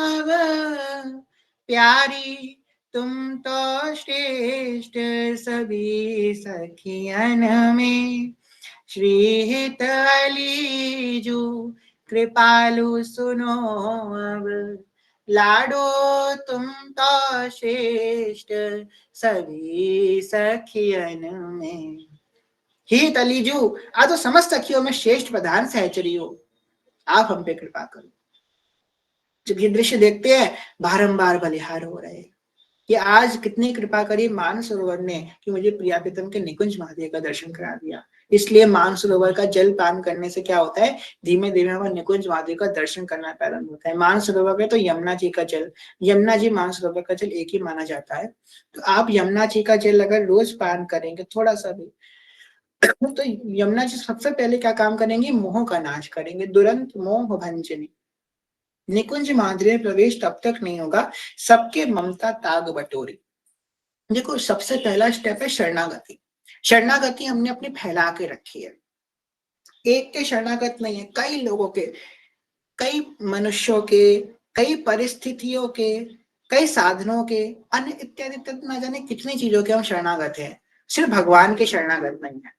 A: अब, प्यारी तुम तो श्रेष्ठ सभी सखियन में, श्री हित अली जो कृपालु सुनो अब, लाडो तुम तो श्रेष्ठ सभी सखियन में। हे तलीजू, आ तो समस्त सखियों में श्रेष्ठ प्रधान सहचरी हो, आप हम पे कृपा करो। जब ये दृश्य देखते हैं बारंबार बलिहार हो रहे हैं कि आज कितनी कृपा करी मानसरोवर ने कि मुझे प्रिया प्रीतम के निकुंज महादेव का दर्शन करा दिया। इसलिए मानसरोवर का जल पान करने से क्या होता है, धीमे धीमे हमें निकुंज महादेव का दर्शन करना प्रारंभ होता है। मानसरोवर में तो यमुना जी का जल, यमुना जी मानसरोवर का जल एक ही माना जाता है। तो आप यमुना जी का जल अगर रोज पान करेंगे थोड़ा सा भी, तो यमुना जी सबसे पहले क्या काम करेंगे, मोह का नाश करेंगे। दुरंत मोह भंजनी, निकुंज महादेव में प्रवेश तब तक नहीं होगा सबके ममता ताग बटोरी। देखो सबसे पहला स्टेप है शरणागति। शरणागति हमने अपनी फैला के रखी है, एक के शरणागत नहीं है, कई लोगों के, कई मनुष्यों के, कई परिस्थितियों के, कई साधनों के, अन्य इत्यादि तक न जाने कितनी चीजों के हम शरणागत हैं। सिर्फ भगवान के शरणागत नहीं है,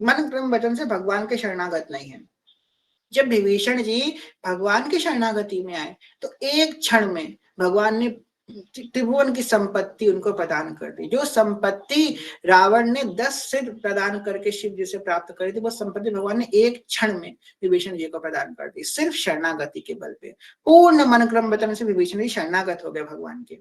A: मन क्रम वचन से भगवान के शरणागत नहीं है। जब विभीषण जी भगवान की शरणागति में आए तो एक क्षण में भगवान ने त्रिभुवन की संपत्ति उनको प्रदान कर दी। जो संपत्ति रावण ने 10 सिर प्रदान करके शिव जी से प्राप्त करी थी, वो संपत्ति भगवान ने एक क्षण में विभीषण जी को प्रदान कर दी, सिर्फ शरणागति के बल पे। पूर्ण मन क्रम वचन से विभीषण जी शरणागत हो गए भगवान के।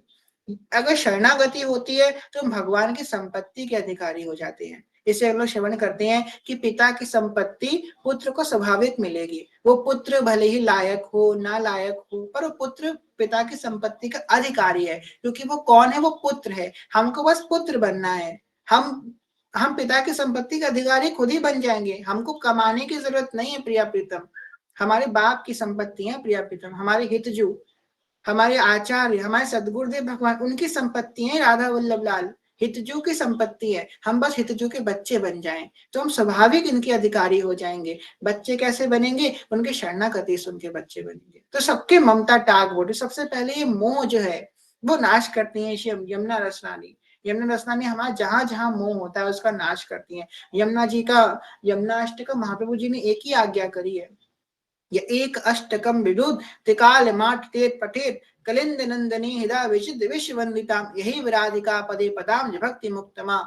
A: अगर शरणागति होती है तो हम भगवान की संपत्ति के अधिकारी हो जाते हैं। इसे हम लोग श्रवण करते हैं कि पिता की संपत्ति पुत्र को स्वाभाविक मिलेगी। वो पुत्र भले ही लायक हो ना लायक हो, पर वो पुत्र पिता की संपत्ति का अधिकारी है। क्योंकि वो कौन है, वो पुत्र है। हमको बस पुत्र बनना है, हम पिता की संपत्ति के अधिकारी खुद ही बन जाएंगे। हमको कमाने की जरूरत नहीं है। प्रिया प्रीतम हमारे बाप की संपत्ति है। प्रिया प्रीतम हमारे हितजू, हमारे आचार्य, हमारे सदगुरुदेव भगवान, उनकी संपत्ति है। राधा वल्लभ लाल हितजू की संपत्ति है। हम बस हितजू के बच्चे बन जाएं तो हम स्वाभाविक इनके अधिकारी हो जाएंगे। बच्चे कैसे बनेंगे, उनके शरणागति से उनके बच्चे बनेंगे। तो सबके ममता टाग बोटे, सबसे पहले ये मोह जो है वो नाश करती है यमुना रसनानी। यमुना रसनानी हमारा जहां जहां मोह होता है उसका नाश करती है। यमुना जी का यमुनाष्टकम महाप्रभु जी ने एक ही आज्ञा करी है, ये एक अष्टकम विदुद त्रिकाल माट तेत पठेत कलिंद नंदनी हृदा विचिद विश्ववंदिताम, यही विराधिका पदे पदाम भक्ति मुक्तमा।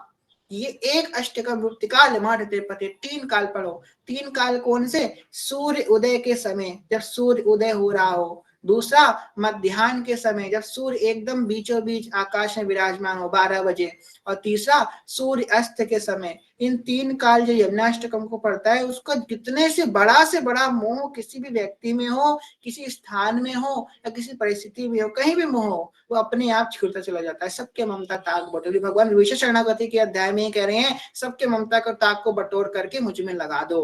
A: ये एक अष्टकम त्रिकाल माट तेत पठेत, 3 काल पढ़ो। 3 काल कौन से, सूर्य उदय के समय जब सूर्य उदय हो रहा हो, दूसरा मध्याह्न के समय जब सूर्य एकदम बीचों बीच आकाश में विराजमान हो 12 बजे, और तीसरा सूर्य अस्त के समय। इन 3 काल जो यमुनाष्टकम को पढ़ता है उसका जितने से बड़ा मोह किसी भी व्यक्ति में हो, किसी स्थान में हो या किसी परिस्थिति में हो, कहीं भी मोह हो, वो अपने आप छूटता चला जाता है। सबके ममता ताक बटोरी, भगवान विशेष शरणागति के अध्याय में कह रहे हैं सबके ममता का ताक को बटोर करके मुझ में लगा दो,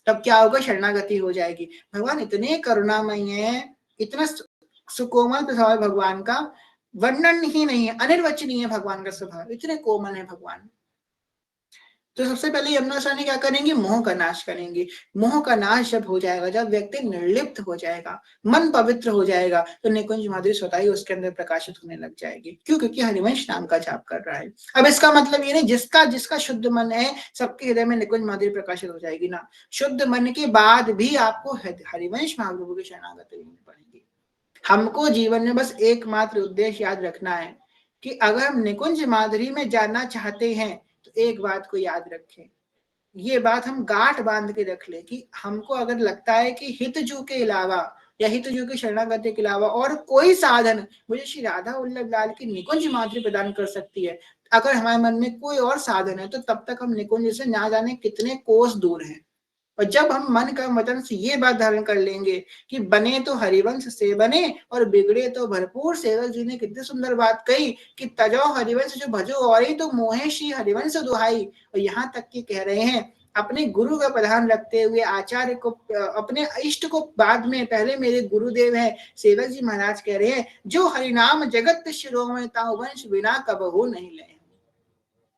A: तब क्या होगा, शरणागति हो जाएगी। भगवान इतने करुणामय है, इतना सुकोमल स्वभाव है भगवान का, वर्णन ही नहीं है, अनिर्वचनीय है भगवान का स्वभाव, इतने कोमल है भगवान। तो सबसे पहले यमुना स्वामी क्या करेंगे, मोह का नाश करेंगे। मोह का नाश जब हो जाएगा, जब व्यक्ति निर्लिप्त हो जाएगा, मन पवित्र हो जाएगा, तो निकुंज माधुरी स्वतः ही उसके अंदर प्रकाशित होने लग जाएगी। क्यों, क्योंकि हरिवंश नाम का जाप कर रहा है। अब इसका मतलब ये नहीं जिसका जिसका शुद्ध मन है सबके हृदय में निकुंज माधुरी प्रकाशित हो जाएगी ना। शुद्ध मन के बाद भी आपको हरिवंश महाप्रभु की शरणागति लेनी पड़ेगी। हमको जीवन में बस एकमात्र उद्देश्य याद रखना है कि अगर हम निकुंज माधुरी में जाना चाहते हैं तो एक बात को याद रखें, ये बात हम गांठ बांध के रख ले कि हमको अगर लगता है कि हितजू के अलावा या हितजू की शरणागति के अलावा और कोई साधन मुझे श्री राधा वल्लभ लाल की निकुंज माधुरी प्रदान कर सकती है, अगर हमारे मन में कोई और साधन है तो तब तक हम निकुंज से ना जाने कितने कोस दूर हैं। और जब हम मन का वचन से ये बात धारण कर लेंगे कि बने तो हरिवंश से बने और बिगड़े तो भरपूर। सेवक जी ने कितनी सुंदर बात कही कि तजो हरिवंश जो भजो और ही तो मोहे श्री हरिवंश दुहाई। और यहाँ तक कि कह रहे हैं अपने गुरु का प्रधान रखते हुए आचार्य को, अपने इष्ट को बाद में, पहले मेरे गुरुदेव हैं। सेवक जी महाराज कह रहे हैं जो हरिनाम जगत शिरोमणि ताहु वंश बिना कबहु नहीं ले।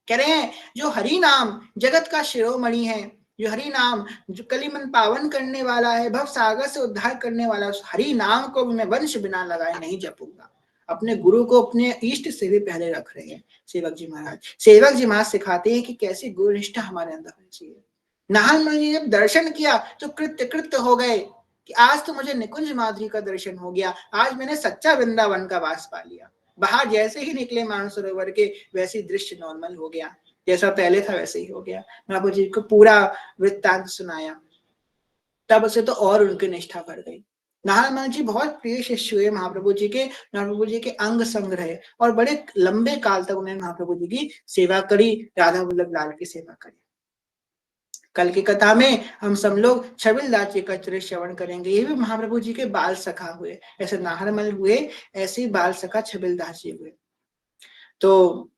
A: कह रहे हैं जो हरि नाम जगत का शिरोमणि है, जो हरि नाम जो कलिमन पावन करने वाला है, भव सागर से उद्धार करने वाला, उस हरि नाम को मैं वंश बिना लगाए नहीं जपूंगा। अपने गुरु को अपने इष्ट से भी पहले रख रहे हैं सेवक जी महाराज। सेवक जी महाराज सिखाते हैं कि कैसी गुरु निष्ठा हमारे अंदर होनी चाहिए। नाहन में जब दर्शन किया तो कृत्य कृत्य हो गए कि आज तो मुझे निकुंज माधुरी का दर्शन हो गया, आज मैंने सच्चा वृंदावन का वास पा लिया। बाहर जैसे ही निकले मानसरोवर के वैसे ही दृश्य नॉर्मल हो गया, जैसा पहले था वैसे ही हो गया। महाप्रभु जी को पूरा वृत्तांत सुनाया, तब से तो और उनकी निष्ठा बढ़ गई। नारायण जी बहुत प्रिय शिष्य हुए महाप्रभु जी के, महाप्रभु जी के अंग संग रहे और बड़े लंबे काल तक उन्होंने महाप्रभु जी की सेवा करी, राधा वल्लभ लाल की सेवा करी। कल की कथा में हम सब लोग छबिलदास जी का चरित्र श्रवण करेंगे। ये भी महाप्रभु जी के बाल सखा हुए, ऐसे नाहरमल हुए ऐसे ही बाल सखा छबिलदास जी हुए। तो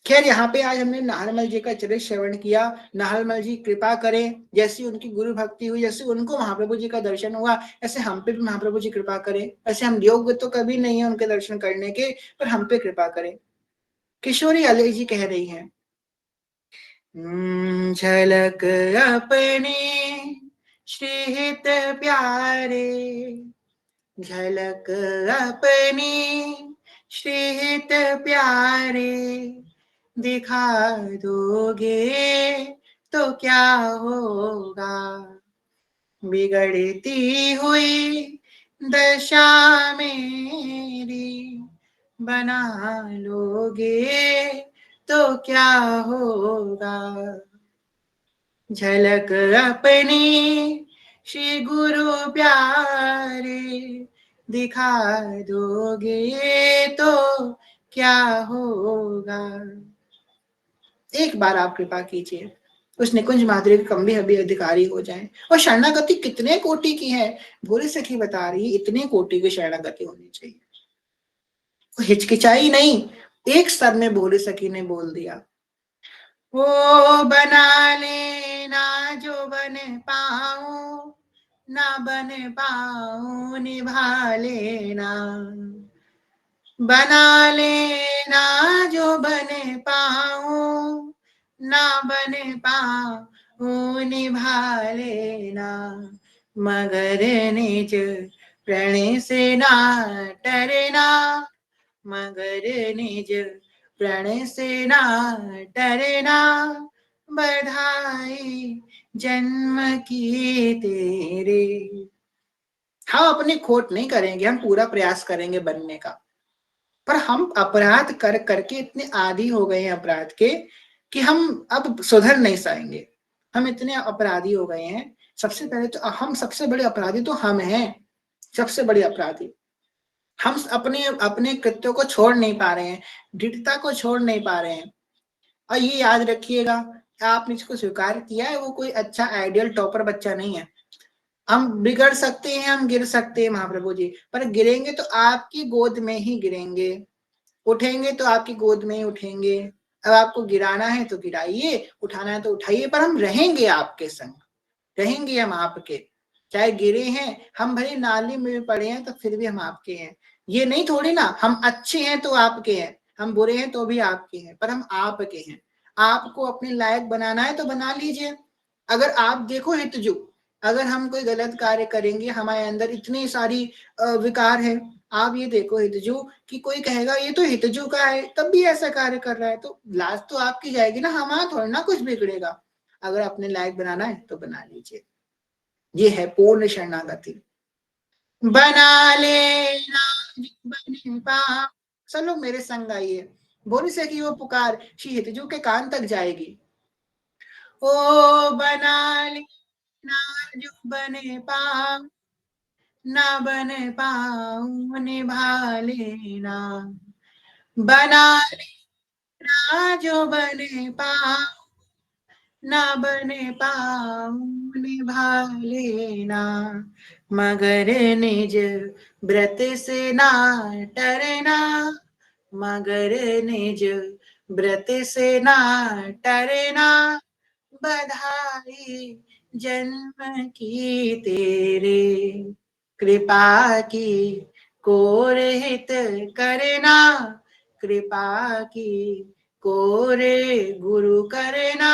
A: खैर यहाँ पे आज हमने नाहरमल जी का चरित्र श्रवण किया। नाहरमल जी कृपा करें, जैसी उनकी गुरु भक्ति हुई, जैसे उनको महाप्रभु जी का दर्शन हुआ, ऐसे हम पे भी महाप्रभु जी कृपा करें। ऐसे हम योग्य तो कभी नहीं है उनके दर्शन करने के, पर हम पे कृपा करें। किशोरी अले जी कह रही हैं, झलक अपने श्रीहित प्यारे, झलक अपने श्रीहित प्यारे, दिखा दोगे तो क्या होगा, बिगड़ती हुई दशा मेरी, बना लोगे तो क्या होगा, झलक अपनी श्री गुरु प्यारे, दिखा दोगे तो क्या होगा। एक बार आप कृपा कीजिए, उस निकुंज माधुरी के कम भी अभी अधिकारी हो जाएं। और शरणागति कितने कोटि की है, भोली सखी बता रही, इतने कोटि की शरणागति होनी चाहिए। हिचकिचाई नहीं, एक स्तर में भोली सखी ने बोल दिया, वो बना लेना जो बन पाऊं, ना बन पाऊं निभा लेना, बना लेना जो बन पाऊं, ना बन पाऊं निभा लेना, मगर निज प्रण से ना डरना, मगर निज प्रण से ना डरना, बधाई जन्म की तेरे। हम अपनी खोट नहीं करेंगे, हम पूरा प्रयास करेंगे बनने का, पर हम अपराध कर करके इतने आदी हो गए हैं अपराध के कि हम अब सुधर नहीं पाएंगे। हम इतने अपराधी हो गए हैं। सबसे पहले तो हम सबसे बड़े अपराधी तो हम हैं, सबसे बड़े अपराधी हम अपने अपने कृत्यों को छोड़ नहीं पा रहे हैं, दृढ़ता को छोड़ नहीं पा रहे हैं। और ये याद रखिएगा, आपने इसको स्वीकार किया है, वो कोई अच्छा आइडियल टॉपर बच्चा नहीं है। हम बिगड़ सकते हैं, हम गिर सकते हैं महाप्रभु जी, पर गिरेंगे तो आपकी गोद में ही गिरेंगे, उठेंगे तो आपकी गोद में ही उठेंगे। अब आपको गिराना है तो गिराइए, उठाना है तो उठाइए, पर हम रहेंगे आपके संग, रहेंगे हम आपके। चाहे गिरे हैं हम, भले नाली में पड़े हैं, तो फिर भी हम आपके हैं। ये नहीं थोड़ी ना हम अच्छे हैं तो आपके हैं, हम बुरे हैं तो भी आपके हैं, पर हम आपके हैं। आपको अपने लायक बनाना है तो बना लीजिए। अगर आप देखो हितजू, अगर हम कोई गलत कार्य करेंगे, हमारे अंदर इतनी सारी विकार है, आप ये देखो हितजू कि कोई कहेगा ये तो हितजू का है तब भी ऐसा कार्य कर रहा है, तो लाज तो आपकी जाएगी ना, हमारा थोड़ा ना कुछ बिगड़ेगा। अगर अपने लायक बनाना है तो बना लीजिए। ये है पूर्ण शरणागति। बना लेना बने पाप, सब लोग मेरे संग आइए, बोली से कि वो पुकार श्री हितजू के कान तक जाएगी। ओ बना लेना जो बने पाप, ना बने पाऊं निभा लेना, बना लेना जो बने पाप, ना बने पाऊं निभा लेना, मगर निज व्रत से ना टरना, मगर निज व्रत से ना टरना, बधाई जन्म की तेरे, कृपा की कोर हित करना, कृपा की कोरे गुरु करना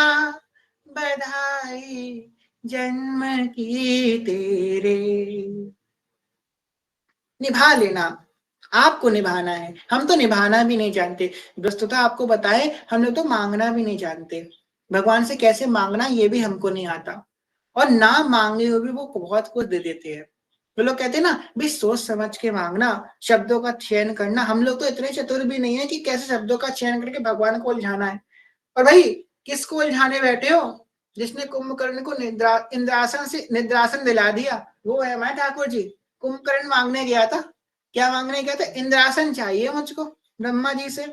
A: बधाई जन्म की तेरे। निभा लेना, आपको निभाना है, हम तो निभाना भी नहीं जानते। वस्तुतः आपको बताएं, हम लोग तो मांगना भी नहीं जानते। भगवान से कैसे मांगना ये भी हमको नहीं आता, और ना मांगे हुए भी वो बहुत कुछ दे देते हैं। तो लोग कहते हैं ना भी सोच समझ के मांगना, शब्दों का चयन करना। हम लोग तो इतने चतुर भी नहीं है कि कैसे शब्दों का चयन करके भगवान को उलझाना है। और भाई किसको उलझाने बैठे हो? जिसने कुंभकर्ण को इंद्रासन से निद्रासन दिला दिया वो है मैं ठाकुर जी। कुंभकर्ण मांगने गया था, क्या मांगने गया था? इंद्रासन चाहिए मुझको ब्रह्मा जी से।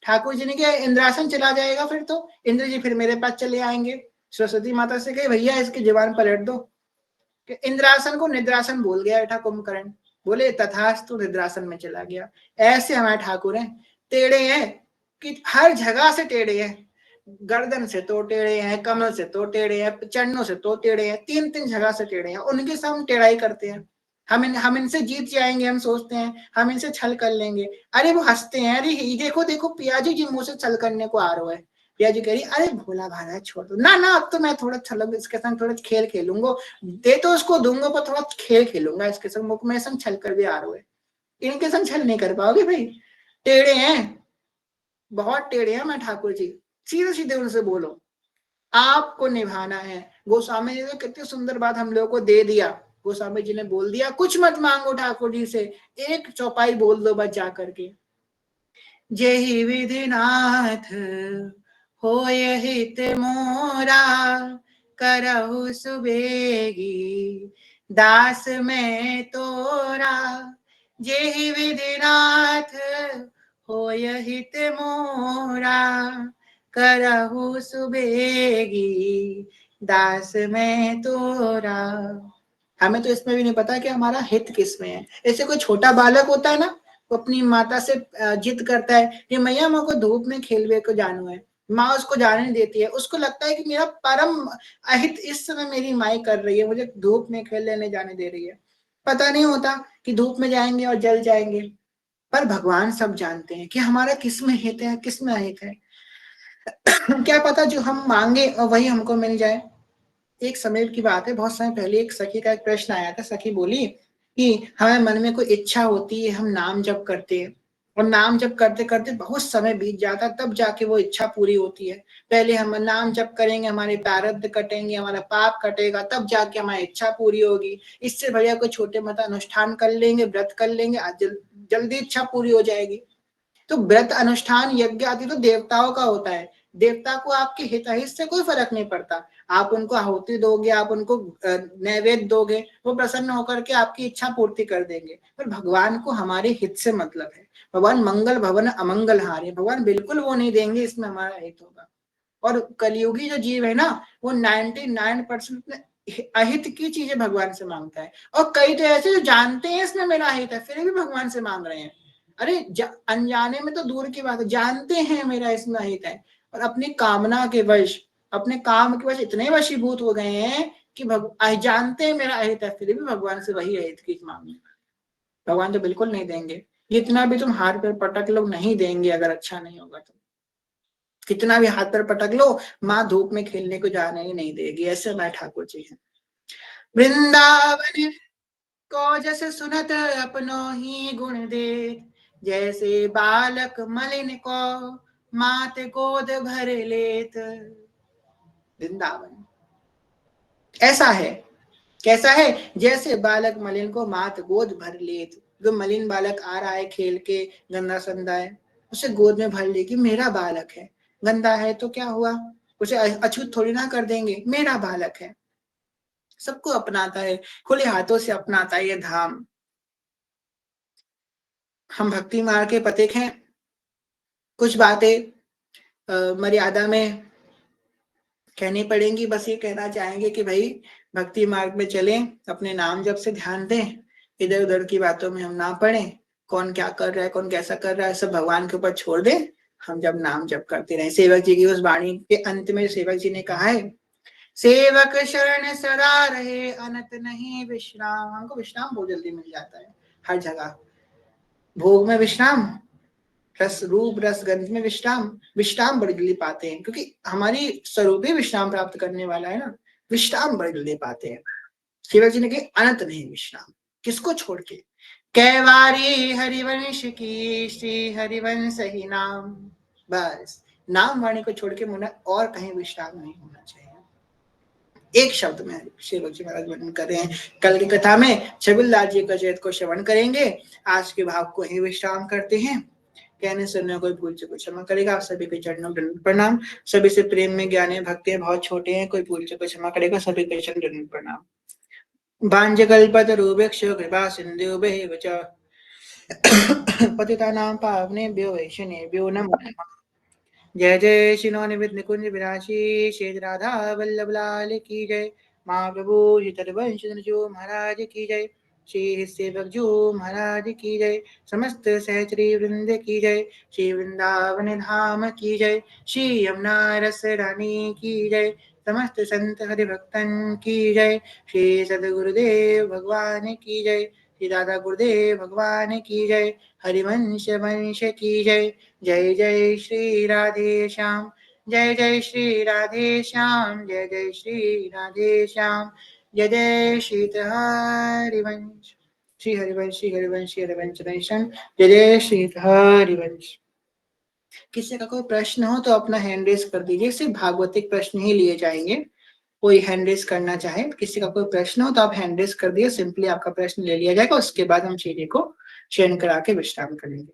A: ठाकुर जी ने क्या, इंद्रासन चला जाएगा फिर तो इंद्र जी फिर मेरे पास चले आएंगे। सरस्वती माता से कहे भैया इसकी जुबान पलट दो कि इंद्रासन को निद्रासन बोल गया था कुंभकर्ण। बोले तथास्तु, निद्रासन में चला गया। ऐसे हमारे ठाकुर हैं, टेढ़े हैं कि हर जगह से टेढ़े हैं। गर्दन से तो टेढ़े हैं, कमर से तो टेढ़े हैं, चरणों से तो टेढ़े हैं, तीन तीन जगह से टेढ़े हैं। उनके साथ हम टेढ़ाई करते हैं। हम इनसे जीत जाएंगे, हम सोचते हैं हम इनसे छल कर लेंगे। अरे वो हंसते हैं, अरे देखो देखो पियाजी जी मुंह से छल करने को आ रहा है। पियाजी कह रही अरे भोला भाला छोड़ दो ना ना, अब तो मैं थोड़ा छल इसके संग थोड़ा खेल खेलूंगा, दे तो उसको दूंगा पर थोड़ा खेल खेलूंगा इसके संग, मुख में संग छल कर भी आ रहा है। इनके संग छल नहीं कर पाओगे भाई, टेढ़े हैं, बहुत टेढ़े हैं मैं ठाकुर जी। सीधे सीधे उनसे बोलो, आपको निभाना है। गोस्वामी जी ने कितनी सुंदर बात हम लोगों को दे दिया। गोस्वामी जी ने बोल दिया कुछ मत मांगो ठाकुर जी से, एक चौपाई बोल दो बस जा करके, जेहि विधिनाथ होय हित मोरा, करहु सुबेगी दास में तोरा। जेहि विधिनाथ होय हित मोरा, करहु सुबेगी दास में तोरा। हमें तो इसमें भी नहीं पता कि हमारा हित किस में है। ऐसे कोई छोटा बालक होता है ना, वो अपनी माता से जिद करता है कि मैया मेरे को धूप में खेलवे को जाना है, माँ उसको जाने नहीं देती है। उसको लगता है कि मेरा परम अहित इस समय मेरी माई कर रही है, मुझे धूप में खेल लेने जाने दे रही है। पता नहीं होता कि धूप में जाएंगे और जल जाएंगे। पर भगवान सब जानते हैं कि हमारा किस में हित है किस में अहित है। क्या पता जो हम मांगे और वही हमको मिल जाए। एक समय की बात है, बहुत समय पहले एक सखी का एक प्रश्न आया था। सखी बोली कि हमें मन में कोई इच्छा होती है, हम नाम जप करते हैं और नाम जप करते करते बहुत समय बीत जाता है, तब जाके वो इच्छा पूरी होती है। पहले हम नाम जप करेंगे, हमारे प्रारब्ध कटेंगे, हमारा पाप कटेगा, तब जाके हमारी इच्छा पूरी होगी। इससे बढ़िया कोई छोटे मोटा अनुष्ठान कर लेंगे, व्रत कर लेंगे, जल्दी इच्छा पूरी हो जाएगी। तो व्रत अनुष्ठान यज्ञ आदि तो देवताओं का होता है। देवता को आपके हित अहित से कोई फर्क नहीं पड़ता। आप उनको आहुति दोगे, आप उनको नैवेद्य दोगे, वो प्रसन्न होकर के आपकी इच्छा पूर्ति कर देंगे। पर भगवान को हमारे हित से मतलब है। भगवान मंगल भवन अमंगल हारे, भगवान बिल्कुल वो नहीं देंगे इसमें हमारा हित होगा। और कलियुगी जो जीव है ना, वो 99% अहित की चीजें भगवान से मांगता है। और कई तो ऐसे जो जानते हैं इसमें मेरा हित है फिर भी भगवान से मांग रहे हैं। अरे अनजाने में तो दूर की बात है, जानते हैं मेरा इसमें हित है और अपनी कामना के वश, अपने काम के वश इतने वशीभूत हो गए हैं कि जानते हैं मेरा अहित है फिर भी भगवान से वही अहित की मांग। भगवान तो बिल्कुल नहीं देंगे। इतना भी तुम हाथ पे पटक लो नहीं देंगे, अगर अच्छा नहीं होगा तो। कितना भी हाथ पर पटक लो, माँ धूप में खेलने को जाने ही नहीं देगी। ऐसे मैं ठाकुर जी हैं। वृंदावन को जस सुनत अपनो ही गुण दे, जैसे बालक मलिन को मात गोद भर लेत। वृंदावन ऐसा है, कैसा है? जैसे बालक मलिन को मात गोद भर लेत। जो मलिन बालक आ रहा है खेल के, गंदा संदा है, उसे गोद में भर ले कि मेरा बालक है। गंदा है तो क्या हुआ, उसे अछूत थोड़ी ना कर देंगे, मेरा बालक है। सबको अपनाता है, खुले हाथों से अपनाता है ये धाम। हम भक्ति मार्ग के पथिक हैं। कुछ बातें मर्यादा में कहनी पड़ेंगी। बस ये कहना चाहेंगे कि भाई भक्ति मार्ग में चलें, अपने नाम जप से ध्यान दें, इधर उधर की बातों में हम ना पड़ें। कौन क्या कर रहा है, कौन कैसा कर रहा है, सब भगवान के ऊपर छोड़ दें। हम जब नाम जप करते रहे। सेवक जी की उस वाणी के अंत में सेवक जी ने कहा है, सेवक शरण सदा रहे अनत नहीं विश्राम। हमको विश्राम बहुत जल्दी मिल जाता है हर जगह। भोग में विश्राम, रस रूप रस गंध में विश्राम, विश्राम बड़ी जल्दी पाते हैं, क्योंकि हमारी स्वरूप ही विश्राम प्राप्त करने वाला है ना, विश्राम बड़ी जल्दी पाते हैं। शिवाजी ने कहा अनंत नहीं विश्राम, किसको छोड़ के? कैवारी हरिवंश की श्री हरिवंश ही नाम, बस नाम वाणी को छोड़ के मुझे और कहीं विश्राम नहीं होना चाहिए। एक शब्द में शिवक जी महाराज वर्णन कर रहे हैं। कल की कथा में छबिलदास जी का चरित्र को श्रवण करेंगे, आज के भाव को ही विश्राम करते हैं। कहने सुनने कोई भूल से कुछ क्षमा करेगा। आप सभी के चरणों दंड प्रणाम। सभी से प्रेम में ज्ञान है, भक्ति है, बहुत छोटे हैं, कोई भूल से कुछ क्षमा करेगा। सभी के चरण दंड प्रणाम। भांजकल्पतरुभ्यश्च कृपा सिन्धुभ्यैव च पतितानां पावनेभ्यो वैष्णवेभ्यो नमो नमः। जय जय श्री नवनिमित निकुंज विराशी शेष राधा वल्लभ लाल की जय। महाप्रभु हितवंश जो महाराज की जय। श्री सेवक जो महाराज की जय। समस्त सहचरी वृंद की जय। श्री वृंदावन धाम की जय। श्री यमुना रस रानी की जय। समस्त संत हरिभक्तन की जय। श्री सदगुरुदेव भगवान की जय। श्री दादा गुरुदेव भगवान की जय। हरिवंश वंश की जय। जय जय श्री राधे श्याम, जय जय श्री राधे श्याम, जय जय श्री राधे श्याम, जय जय श्री हरिवंश, श्री हरिवंश, श्री हरिवंश, श्री हरिवंश दर्शन, जय जय श्री हरिवंश। किसी का कोई प्रश्न हो तो अपना हैंड रेस कर दीजिए, सिर्फ भागवतिक प्रश्न ही लिए जाएंगे। कोई हैंड रेस करना चाहे, किसी का कोई प्रश्न हो तो आप हैंड रेस कर दिए, सिंपली आपका प्रश्न ले लिया जाएगा। उसके बाद हम चीजें को शयन करा के विश्राम करेंगे।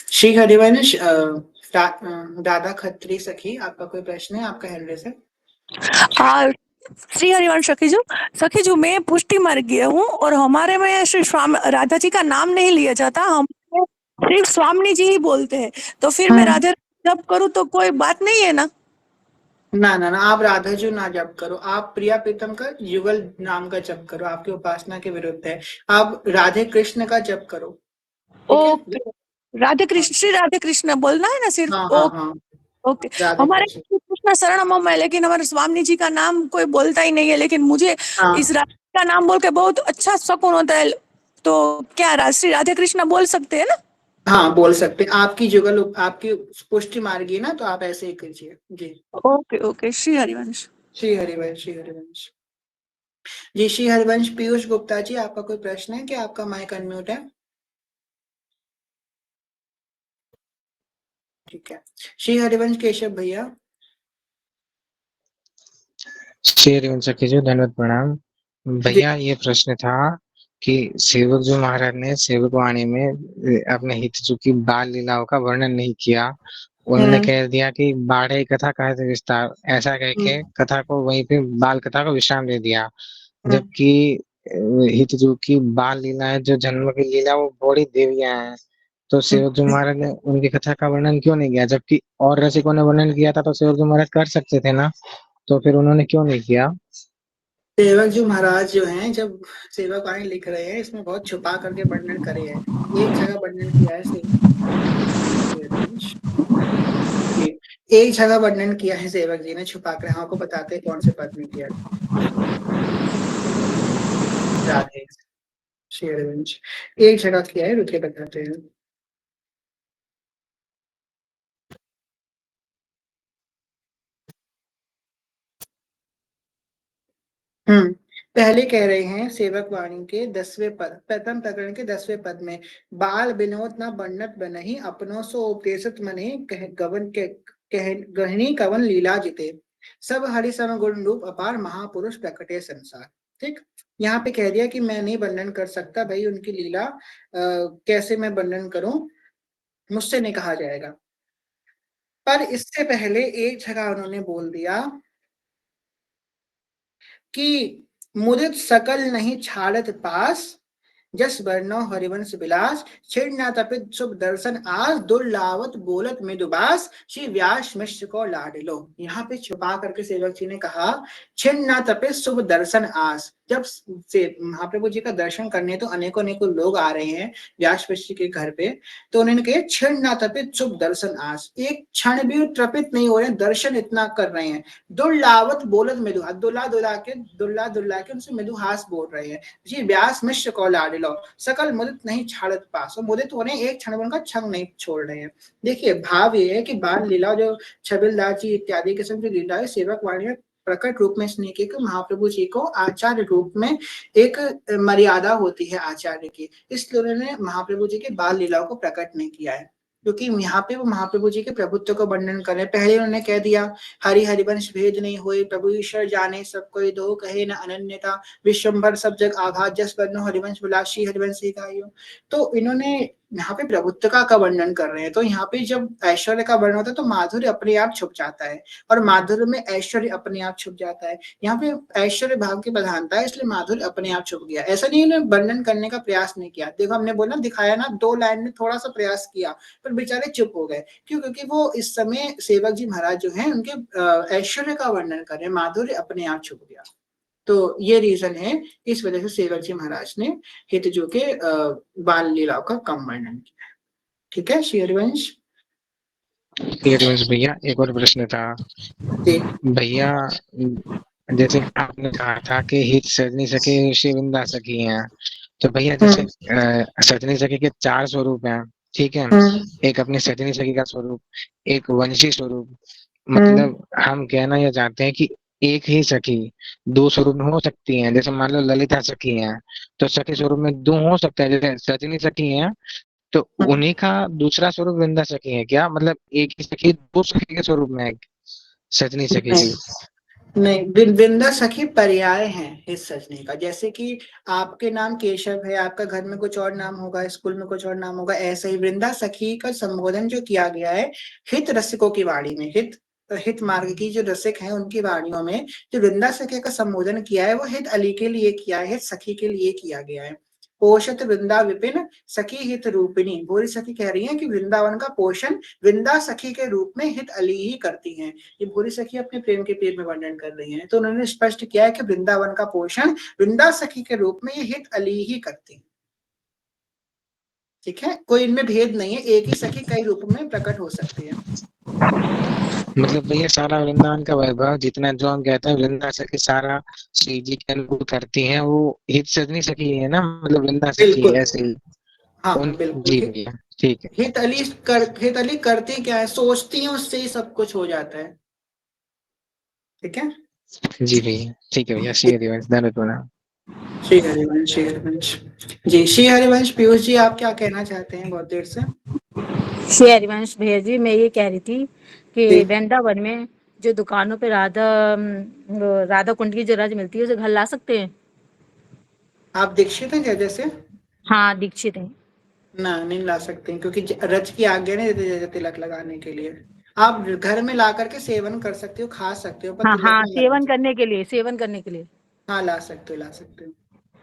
A: श्री हरिवंश दादा खत्री सखी, आपका कोई प्रश्न है? आपका हैंड रेस है।
B: श्री हरिवंश सखी जो मैं पुष्टि मार गया हूँ और हमारे में श्री स्वामी राधा जी का नाम नहीं लिया जाता, हम सिर्फ स्वामी जी ही बोलते हैं, तो फिर मैं राधा जप करूँ तो कोई बात नहीं है ना?
A: ना ना ना, आप राधा जी ना जप करो, आप प्रिया प्रीतम का युगल नाम का जप करो, आपकी उपासना के विरुद्ध है। आप राधे कृष्ण का जप करो।
B: ओके, राधे कृष्ण, श्री राधे कृष्ण बोलना है ना सिर्फ?
A: हाँ,
B: ओके। हमारे कृष्ण शरण मम है, लेकिन हमारे स्वामी जी का नाम कोई बोलता ही नहीं है, लेकिन मुझे इस राधे का नाम बोल के बहुत अच्छा सुकून होता है। तो क्या श्री राधे कृष्ण बोल सकते हैं ना?
A: हाँ बोल सकते हैं। आपकी जुगल आपकी पुष्टि मार्गी ना, तो आप ऐसे ही कीजिए जी।
B: Okay okay. श्री हरिवंश,
A: श्री हरिवंश, श्री हरिवंश जी। श्री हरिवंश पीयूष गुप्ता जी, आपका कोई प्रश्न है क्या? आपका माइक अनम्यूट है। ठीक है। श्री हरिवंश केशव भैया।
C: श्री हरिवंश सखी जी धन्यवाद प्रणाम भैया। ये प्रश्न था कि सेवक जो महाराज ने सेवक वाणी में अपने हितजू की बाल लीलाओं का वर्णन नहीं किया, उन्होंने कह दिया कि बाढ़े कथा कहे विस्तार, ऐसा कह के कथा को वहीं पे बाल कथा को विश्राम दे दिया। जबकि हितजू की बाल लीला है जो जन्म की लीला, वो बड़ी देवियां हैं, तो सेवक जी महाराज ने उनकी कथा का वर्णन क्यों नहीं किया? जबकि और रसिकों ने वर्णन किया था तो सेवक जी महाराज कर सकते थे ना, तो फिर उन्होंने क्यों नहीं किया?
A: सेवक जी महाराज जो हैं, जब सेवक वाणी लिख रहे हैं, इसमें बहुत छुपा करके वर्णन करे हैं। एक जगह वर्णन किया है एक जगह वर्णन किया है सेवक जी ने छुपा कर। हाँ को बताते हैं कौन से पद में किया। राधे श्री हरिवंश एक जगह किया है, रुके बताते हैं। पहले कह रहे हैं सेवक वाणी के 10वें पद, प्रथम प्रकरण के 10वें पद में, बाल विनोद न बन्नत बनहि अपनों सो उपदेशत मने गवन के गहनी कवन लीला जिते सब हरि सम गुण रूप अपार महापुरुष प्रकटे संसार। ठीक, यहाँ पे कह दिया कि मैं नहीं वर्णन कर सकता भाई उनकी लीला, कैसे मैं वर्णन करूं, मुझसे नहीं कहा जाएगा। पर इससे पहले एक जगह उन्होंने बोल दिया कि मुदित सकल नहीं छाड़त पास, जस वर्णो हरिवंश विलास, छिड़ना तपित शुभ दर्शन आज, दुर्लावत बोलत मृदुबास, श्री व्यास मिश्र को लाडिलो। यहाँ पे छुपा करके सेवक जी ने कहा छिड़ना तपित शुभ दर्शन आज, जब से महाप्रभु जी का दर्शन करने तो अनेकों अनेकों लोग आ रहे हैं व्यास ऋषि के घर पे, तो उन्होंने कहा क्षण ना तपित चुप दर्शन आस, एक क्षण भी तृपित नहीं हो रहे, दर्शन इतना कर रहे हैं। दुर्लावत बोलत मृदु, दुल्ला दुल्ला के उनसे मृदुहास बोल रहे हैं। जी व्यास मिश्र को लाडिलो, सकल मुदित नहीं छाड़त पास, मुदित होने एक क्षण उनका छंग नहीं छोड़ रहे हैं। देखिए भाव ये है कि बाल लीला जो छबिलदास जी इत्यादि किस्म की लीला है, सेवक वाणी में प्रकट रूप में स्नेह के महाप्रभु जी को आचार्य रूप में एक मर्यादा होती है आचार्य की, इसलिए उन्होंने महाप्रभु जी के बाल लीलाओं को प्रकट नहीं किया है, क्योंकि यहाँ पे वो महाप्रभु जी के प्रभुत्व को वर्णन कर रहे। पहले उन्होंने कह दिया हरि हरिवंश भेद नहीं हुए, प्रभु ईश्वर जाने सब कोई, दो कहे न अनन्यता, विश्वम्भर सब जग आभास, जस बनो हरिवंश विलासी हरिवंश गायो। तो इन्होंने यहाँ पे प्रभुत्व का वर्णन कर रहे हैं, तो यहाँ पे जब ऐश्वर्य का वर्णन होता है तो माधुर्य अपने आप छुप जाता है, और माधुर्य में ऐश्वर्य अपने आप छुप जाता है। यहाँ पे ऐश्वर्य भाव की प्रधानता है, इसलिए माधुर्य अपने आप छुप गया। ऐसा नहीं उन्होंने वर्णन करने का प्रयास नहीं किया। देखो हमने बोला दिखाया ना, 2 लाइन में थोड़ा सा प्रयास किया पर बेचारे चुप हो गए। क्यों? क्योंकि वो इस समय सेवक जी महाराज जो है उनके ऐश्वर्य का वर्णन कर रहे हैं, माधुर्य अपने आप छुप गया। तो ये रीजन है, इस वजह से सेवक जी महाराज ने हितजू के बाल लीलाओं का कम वर्णन किया। ठीक है श्री हरिवंश।
C: हरिवंश भैया एक और प्रश्न था भैया, जैसे आपने कहा था कि हित सजनी सखी शिविंदा सखी हैं, तो भैया जैसे सजनी सखी के 4 स्वरूप हैं, ठीक है, एक अपनी सजनी सखी का स्वरूप, एक वंशी स्वरूप, मतलब हम कहना यह चाहते हैं कि एक ही सखी 2 स्वरूप में हो सकती हैं। जैसे मान लो ललिता सखी हैं तो सखी स्वरूप में 2 हो सकते हैं, जैसे सजनी सखी हैं तो उन्हीं का दूसरा स्वरूप वृंदा सखी है क्या? मतलब एक ही सखी 2 सखी के स्वरूप में है सजनी सखी की?
A: नहीं, वृंदा सखी पर्याय है इस सजनी का। जैसे कि आपके नाम केशव है, आपका घर में कुछ और नाम होगा, स्कूल में कुछ और नाम होगा, ऐसे ही वृंदा सखी का संबोधन जो किया गया है हित रसिकों की वाणी में, हित मार्ग की जो रसिक हैं उनकी वाणियों में जो वृंदा सखी का संबोधन किया है वो हित अली के लिए किया है, हित सखी के लिए किया गया है। पोषित वृंदा विपिन सखी हित रूपिणी, भोरी सखी कह रही है कि वृंदावन का पोषण वृंदा सखी के रूप में हित अली ही करती हैं। ये भोरी सखी अपने प्रेम के प्रेम में वर्णन कर रही हैं, तो उन्होंने स्पष्ट किया है कि वृंदावन का पोषण वृंदा सखी के रूप में ये हित अली ही करती हैं। ठीक है, कोई इनमें भेद नहीं है, एक ही सखी कई रूप में प्रकट हो सकती है।
C: मतलब भैया सारा वृंदावन का वैभव जितना जो हम कहते हैं वृंदा सखी सारा श्री जी के अनुभव करती हैं, वो हित सजनी सखी है ना, मतलब वृंदा सखी ऐसे ही।
A: हाँ बिल्कुल
C: जी भैया ठीक है।
A: हित अली करती क्या है, सोचती है उससे ही सब कुछ हो जाता है। ठीक है
C: जी भैया ठीक है भैया, श्री हरिवंश धन्यवाद प्रणाम।
A: श्री हरिवंश जी, श्री हरिवंश पीयूष जी आप क्या कहना चाहते हैं बहुत देर से?
D: श्री हरिवंश भैया जी मैं ये कह रही थी कि वृंदावन में जो दुकानों पे राधा कुंड की जो रज मिलती है उसे घर ला सकते हैं?
A: आप दीक्षित हैं क्या जैसे?
D: हाँ दीक्षित है।
A: ना नहीं ला सकते क्योंकि रज की आज्ञा नहीं देते तिलक लगाने के लिए। आप घर में ला करके सेवन कर सकते हो, खा सकते हो, पर
D: हाँ, हाँ सेवन करने के लिए
A: हाँ ला सकते हो।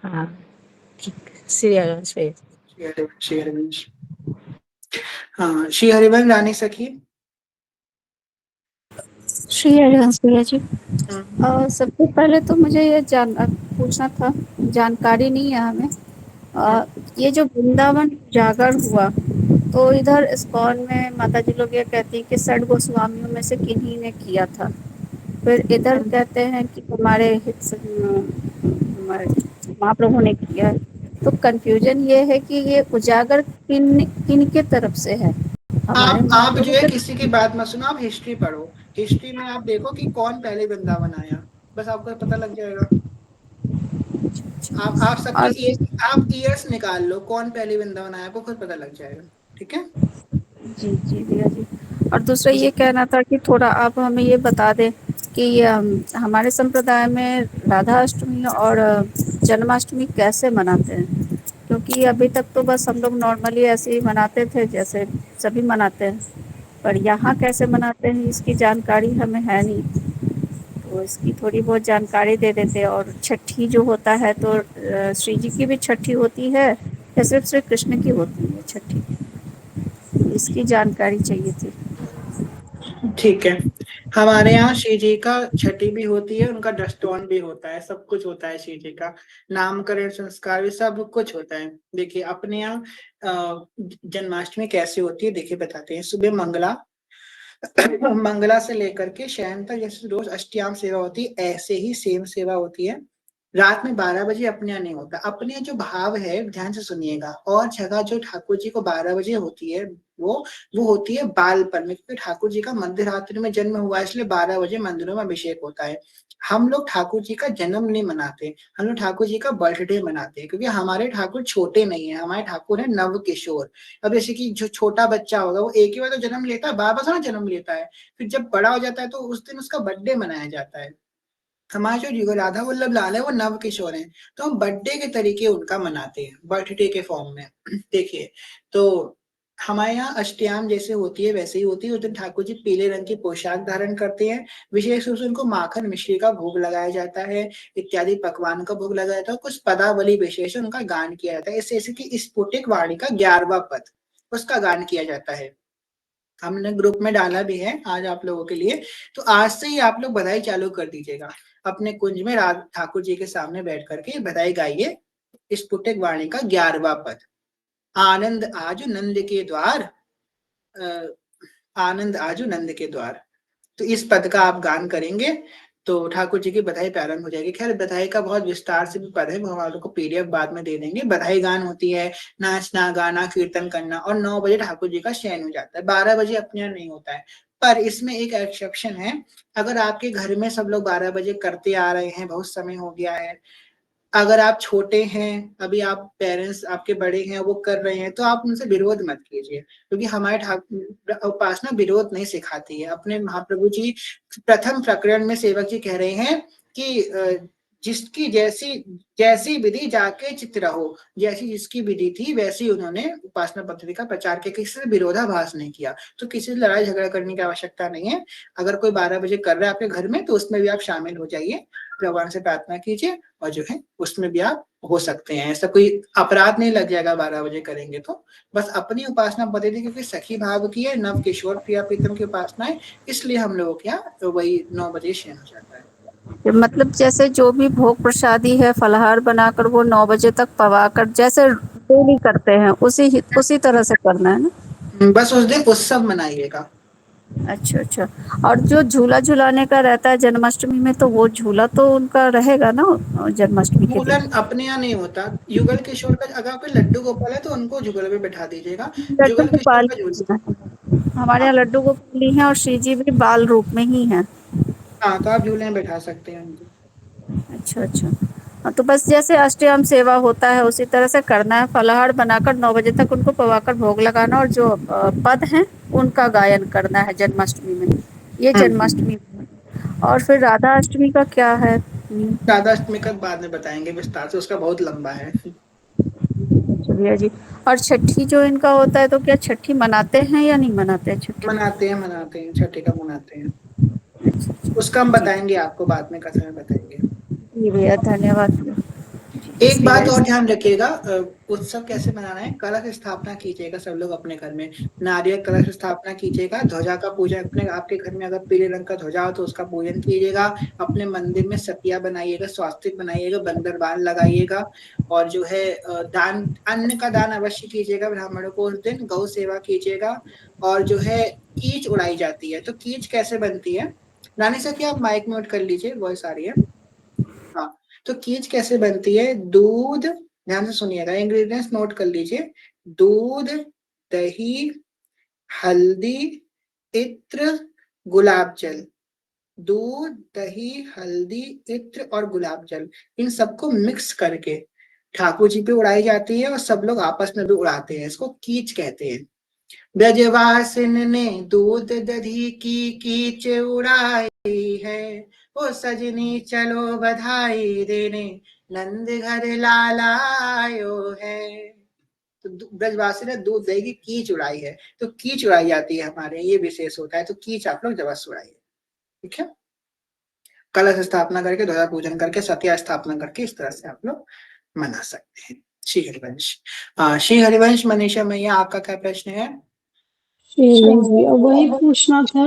D: हाँ ठीक, श्री हरिवंश
A: श्री हरिवंश। हाँ श्री हरिवंश रानी सखी।
E: श्री हरिवंश भैया जी, सबसे पहले तो मुझे ये पूछना था, जानकारी नहीं है हमें, ये जो वृंदावन जागर हुआ तो इधर इस्कॉन में माता जी लोग ये कहती है कि 6 गोस्वामियों में से किन्हीं ने किया था, फिर इधर कहते हैं कि हमारे महाप्रभु ने किया है। तो कंफ्यूजन ये है कि ये उजागर किन के तरफ से है?
A: आप जो है किसी की बात मत सुनो, आप हिस्ट्री पढ़ो, हिस्ट्री में आप देखो कि कौन पहले वृंदावन आया, बस आपको पता लग जाएगा। आप सबकी आप ईयर्स निकाल लो, कौन पहले वृंदावन आया, आपको खुद पता लग जाएगा। ठीक है
E: जी जी भैया जी। और दूसरा ये कहना था कि थोड़ा आप हमें ये बता दें कि हमारे संप्रदाय में राधा अष्टमी और जन्माष्टमी कैसे मनाते हैं, क्योंकि अभी तक तो बस हम लोग नॉर्मली ऐसे ही मनाते थे जैसे सभी मनाते हैं, पर यहाँ कैसे मनाते हैं इसकी जानकारी हमें है नहीं, तो इसकी थोड़ी बहुत जानकारी दे देते। और छठी जो होता है तो श्री जी की भी छठी होती है या सिर्फ श्री कृष्ण की होती है छठी, इसकी जानकारी चाहिए थी।
A: ठीक है, हमारे यहाँ श्री जी का छठी भी होती है, उनका दृष्टोन भी होता है, सब कुछ होता है श्री जी का, नामकरण संस्कार भी सब कुछ होता है। देखिए अपने यहाँ जन्माष्टमी कैसे होती है, देखिए बताते हैं। सुबह मंगला मंगला से लेकर के शयन तक जैसे रोज अष्टयाम सेवा होती है, ऐसे ही सेम सेवा होती है। रात में 12 बजे अपने यहाँ नहीं होता। अपने यहाँ जो भाव है ध्यान से सुनिएगा, और जगह जो ठाकुर जी को 12 बजे होती है वो वो होती है बालपन में, क्योंकि ठाकुर जी का मध्य रात्रि में जन्म हुआ है, इसलिए 12 बजे मंदिरों में अभिषेक होता है। हम लोग ठाकुर जी का जन्म नहीं मनाते, हम लोग ठाकुर जी का बर्थडे मनाते हैं, क्योंकि हमारे ठाकुर छोटे नहीं है, हमारे ठाकुर है नव किशोर। अब जैसे कि जो छोटा बच्चा होगा वो एक ही बार तो जन्म लेता है, बार बार जन्म लेता है, फिर जब बड़ा हो जाता है तो उस दिन उसका बर्थडे मनाया जाता है। हमारे जो युग राधा वल्लभ लाल है वो नव किशोर हैं, तो हम बर्थडे के तरीके उनका मनाते हैं, बर्थडे के फॉर्म में। देखिए तो हमारे यहाँ अष्टयाम जैसे होती है वैसे ही होती है। उस दिन ठाकुर जी पीले रंग की पोशाक धारण करते हैं, विशेष रूप से उनको माखन मिश्री का भोग लगाया जाता है, इत्यादि पकवान का भोग लगाया जाता है, कुछ पदावली विशेष उनका गान किया जाता है, जैसे कि स्फुटिक वाणी का 11वां पद, उसका गान किया जाता है। हमने ग्रुप में डाला भी है आज आप लोगों के लिए, तो आज से ही आप लोग बधाई चालू कर दीजिएगा। अपने कुंज में रात ठाकुर जी के सामने बैठ करके बधाई गाइए। स्फुटिक वाणी का 11वां पद, आनंद आजू नंद के द्वार, आनंद आजू नंद के द्वार, तो इस पद का आप गान करेंगे तो ठाकुर जी की बधाई प्रारंभ हो जाएगी। खैर बधाई का बहुत विस्तार से भी पद है, वो हम आप लोग को पीडीएफ बाद में दे देंगे। बधाई गान होती है, नाचना गाना कीर्तन करना, और 9 बजे ठाकुर जी का शयन हो जाता है। 12 बजे अपने यहाँ नहीं होता है, पर इसमें एक एक्सेप्शन है। अगर आपके घर में सब लोग 12 बजे करते आ रहे हैं, बहुत समय हो गया है, अगर आप छोटे हैं, अभी आप पेरेंट्स आपके बड़े हैं वो कर रहे हैं, तो आप उनसे विरोध मत कीजिए, क्योंकि हमारे ठाकुर उपासना विरोध नहीं सिखाती है। अपने महाप्रभु जी प्रथम प्रकरण में सेवक जी कह रहे हैं कि जिसकी जैसी जैसी विधि जाके चित्त रहो, जैसी जिसकी विधि थी वैसी उन्होंने उपासना पद्धति का प्रचार किया, किसी से विरोधाभास नहीं किया। तो किसी से लड़ाई झगड़ा करने की आवश्यकता नहीं है। अगर कोई 12 बजे कर रहा है आपके घर में तो उसमें भी आप शामिल हो जाइए, भगवान से प्रार्थना कीजिए, और जो है उसमें भी आप हो सकते हैं। ऐसा कोई अपराध नहीं लग जाएगा 12 बजे करेंगे तो। बस अपनी उपासना पद्धति, क्योंकि सखी भाव की है, नव किशोर प्रिया प्रीतम की उपासना है, इसलिए हम लोगों के यहाँ तो वही 9 बजे शयन हो जाता है।
E: मतलब जैसे जो भी भोग प्रसादी है फलाहार बनाकर वो 9 बजे तक पवाकर जैसे डेली करते हैं उसी तरह से करना है ना।
A: बस उस दिन उत्सव मनाइएगा।
E: अच्छा अच्छा। और जो झूला झुलाने का रहता है जन्माष्टमी में, तो वो झूला तो उनका रहेगा ना जन्माष्टमी के दिन।
A: झूलन अपने यहाँ नहीं होता। युगल किशोर का, अगर आपके लड्डू गोपाल है तो उनको जुगल पे बैठा दीजिएगा।
E: लड्डू
A: जुगल किशोर
E: गोपाल
A: का झूला,
E: हमारे
A: हाँ
E: यहाँ लड्डू गोपाल ही है और श्री जी भी बाल रूप में ही है।
A: हाँ, तो आप झूले में बैठा सकते हैं उनको।
E: अच्छा अच्छा। हाँ, तो बस जैसे अष्टयाम सेवा होता है उसी तरह से करना है, फलाहार बनाकर 9 बजे तक उनको पवाकर भोग लगाना, और जो पद हैं उनका गायन करना है जन्माष्टमी में। ये जन्माष्टमी में। और फिर राधा अष्टमी का क्या है?
A: राधा अष्टमी का बाद में बताएंगे विस्तार से, उसका बहुत लंबा है।
E: चलिए जी। और छठी जो इनका होता है, तो क्या छठी मनाते हैं या नहीं मनाते हैं छठी?
A: मनाते हैं, छठी का मनाते हैं।
E: अच्छा अच्छा।
A: उसका हम
E: जी
A: बताएंगे आपको, बाद में कथा में बताएंगे।
E: जी भैया, धन्यवाद।
A: एक
E: इसके
A: बात और
E: वजह
A: ध्यान रखिएगा, उत्सव कैसे मनाना है, कलश स्थापना कीजिएगा सब लोग अपने घर में, नारियल कलश स्थापना कीजिएगा, ध्वजा का पूजन अपने आपके घर में अगर पीले रंग का ध्वजा हो तो उसका पूजन कीजिएगा, अपने मंदिर में सतिया बनाइएगा, स्वास्तिक बनाइएगा, बंदर बाण लगाइएगा, और जो है दान, अन्न का दान अवश्य कीजिएगा ब्राह्मणों को उस दिन, गौ सेवा कीजिएगा। और जो है कीच उड़ाई जाती है, तो कीच कैसे बनती है, रानी सर क्या आप माइक म्यूट कर लीजिए, वॉइस आ रही है। हाँ, तो कीच कैसे बनती है, दूध, ध्यान से सुनिएगा, इंग्रेडिएंट्स नोट कर लीजिए, दूध, दही, हल्दी, इत्र, गुलाब जल, दूध दही हल्दी इत्र और गुलाब जल, इन सबको मिक्स करके ठाकुर जी पे उड़ाई जाती है, और सब लोग आपस में भी उड़ाते हैं, इसको कीच कहते हैं। ब्रजवासिन ने दूध दधी की कीच उड़ाई है, ओ सजनी चलो बधाई देने, नंद घर लाला आयो है। तो ब्रजवासी ने दूध दही की कीच उड़ाई है, तो कीच उड़ाई जाती है हमारे, ये विशेष होता है, तो कीच आप लोग जबरदस्त उड़ाइए, ठीक है। कलश स्थापना करके, ध्वजा पूजन करके, सत्या स्थापना करके, इस तरह से आप लोग मना सकते हैं। श्री हरिवंश, श्री हरिवंश मनीषा मैया, आपका क्या प्रश्न है?
F: जी, वही पूछना था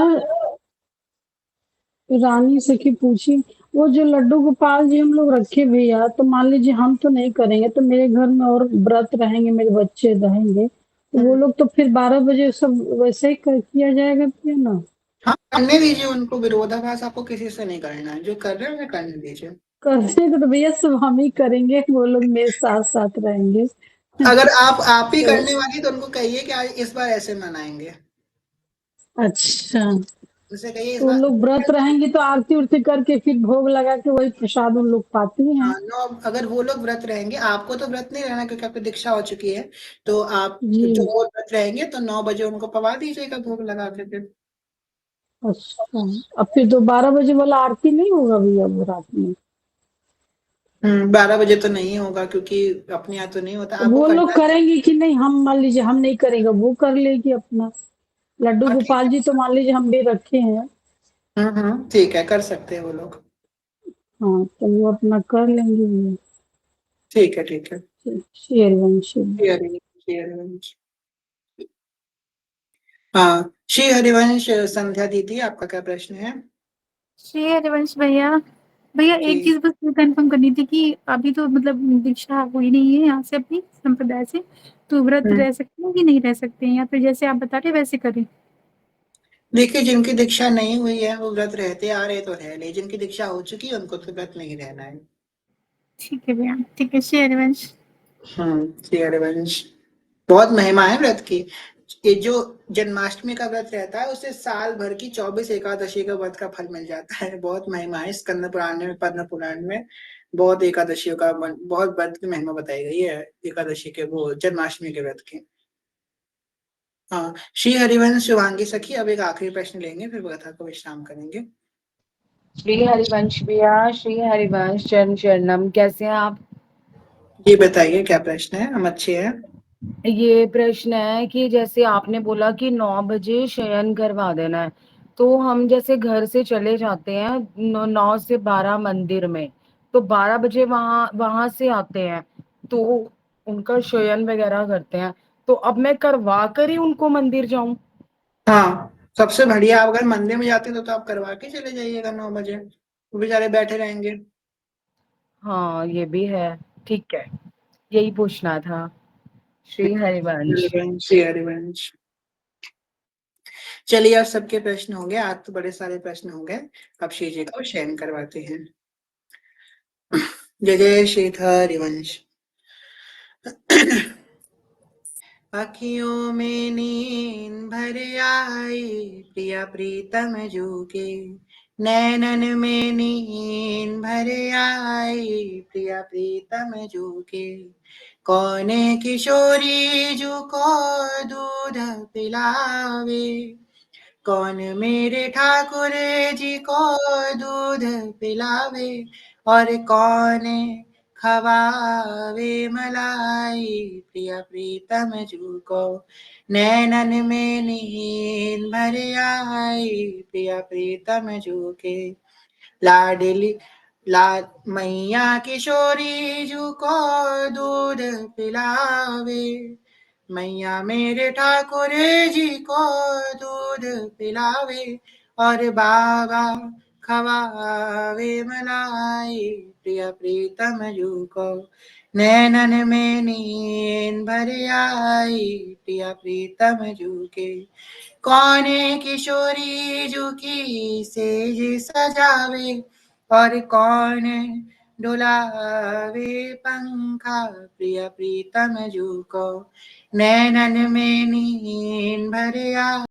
F: रानी सखी पूछी, वो जो लड्डू गोपाल जी हम लोग रखे भैया, तो मान लीजिए हम तो नहीं करेंगे, तो मेरे घर में और व्रत रहेंगे, मेरे बच्चे रहेंगे, तो वो लोग तो फिर 12 बजे सब वैसे ही किया जाएगा भैया ना?
A: हाँ, करने दीजिए उनको, विरोधाभास आपको किसी से नहीं करना है, जो कर रहे हैं उन्हें करने दीजिए।
F: करने को तो भैया सब हम ही करेंगे, वो लोग मेरे साथ साथ रहेंगे।
A: अगर आप ही
F: तो
A: करने वाली तो उनको कहिए कि आज इस बार ऐसे मनाएंगे,
F: अच्छा,
A: उनसे कहिए इस
F: तो वो
A: बार।
F: लोग व्रत रहेंगे तो आरती उरती करके फिर भोग लगा के वही प्रसाद उन लोग पाती हैं।
A: हाँ, नौ, अगर वो लोग व्रत रहेंगे, आपको तो व्रत नहीं रहना क्योंकि आपकी दीक्षा हो चुकी है, तो आप
F: जी,
A: जो वो व्रत रहेंगे तो 9 बजे उनको पवा दीजिएगा भोग लगा के फिर।
F: अच्छा। अब फिर तो 12 बजे वाला आरती नहीं होगा भैया वो रात में?
A: 12 बजे तो नहीं होगा क्योंकि अपने यहाँ तो नहीं होता,
F: तो
A: आपको
F: वो लोग
A: करना।
F: करेंगे कि नहीं? हम मान लीजिए हम नहीं करेंगे, वो कर लेगी अपना। लड्डू
A: हाँ, ठीक
F: गोपाल जी तो मान लीजिए हम भी रखे हैं।
A: है। ठीक है, कर सकते हैं वो लोग।
F: हाँ, तो वो अपना कर लेंगे भैया।
A: ठीक है, ठीक है।
F: शेरवंश।
A: श्री हरिवंश, श्री हरिवंश। हाँ, श्री हरिवंश, संध्या दीदी आपका क्या प्रश्न है?
G: श्री हरिवंश भैया, भैया
A: जी।
G: एक चीज बस कंफर्म करनी थी कि अभी तो मतलब दीक्षा हुई नहीं है यहाँ से अपनी संप्रदाय से, तो व्रत
A: हम्म,
G: रह सकते हैं कि नहीं रह सकते हैं, या फिर जैसे आप बता रहे वैसे करें?
A: देखिए, जिनकी दीक्षा नहीं हुई है वो व्रत रहते आ रहे तो रह ले, जिनकी दीक्षा हो चुकी है उनको तो व्रत नहीं रहना है।
G: ठीक है भैया, ठीक है। श्री हरिवंश।
A: श्री हरिवंश। बहुत महिमा है व्रत की। ये जो जन्माष्टमी का व्रत रहता है उसे साल भर की 24 एकादशी का व्रत का फल मिल जाता है। बहुत महिमा है स्कंद पुराण में, पद्म पुराण में बहुत एकादशियों का बहुत व्रत की महिमा बताई गई है, एकादशी के, वो जन्माष्टमी के व्रत की। हाँ, श्री हरिवंश, शिवांगी सखी, अब एक आखिरी प्रश्न लेंगे फिर कथा को विश्राम करेंगे।
H: श्री हरिवंश भैया, श्री हरिवंश चरण शरणम, कैसे हैं आप?
A: ये बताइए क्या प्रश्न है, हम अच्छे हैं।
H: ये प्रश्न है कि जैसे आपने बोला कि 9 बजे शयन करवा देना है, तो हम जैसे घर से चले जाते हैं 9 से 12 मंदिर में, तो 12 बजे वहां वहां से आते हैं, तो उनका शयन वगैरह करते हैं, तो अब मैं करवा कर ही उनको मंदिर जाऊं?
A: हाँ, सबसे बढ़िया, आप अगर मंदिर में जाते हैं तो आप करवा के चले जाइएगा 9 बजे, वो बेचारे बैठे रहेंगे।
H: हाँ ये भी है, ठीक है, यही पूछना था। श्री हरिवंश।
A: श्री हरिवंश। चलिए, अब सबके प्रश्न हो गए, आज तो बड़े सारे प्रश्न हो गए। अब श्री जी को शयन करवाते हैं। जय जय श्री हरिवंश। अखियों में नींद भर आई, प्रिया प्रीतम जू के, नैनन में नींद भर आई, प्रिया प्रीतम जू के, कौन किशोरी जू को दूध पिलावे, कौन मेरे ठाकुर जी को दूध पिलावे, और कौन खवावे मलाई, प्रिया प्रीतम जू को, नैनन में नींद भर आई, प्रिया प्रीतम जू के, लाडली मैया किशोरी जू को दूध पिलावे, मैया मेरे ठाकुर जी को दूध पिलावे, और बाबा खवावे मलाई, प्रिया प्रीतम जू को, नैनन में नींद भर आई, प्रिया प्रीतम जू के, कौन किशोरी जू की सेज सजावे, और कौन डुलावे पंखा, प्रिया प्रीतम जू को, नैनन में नींद भर आई।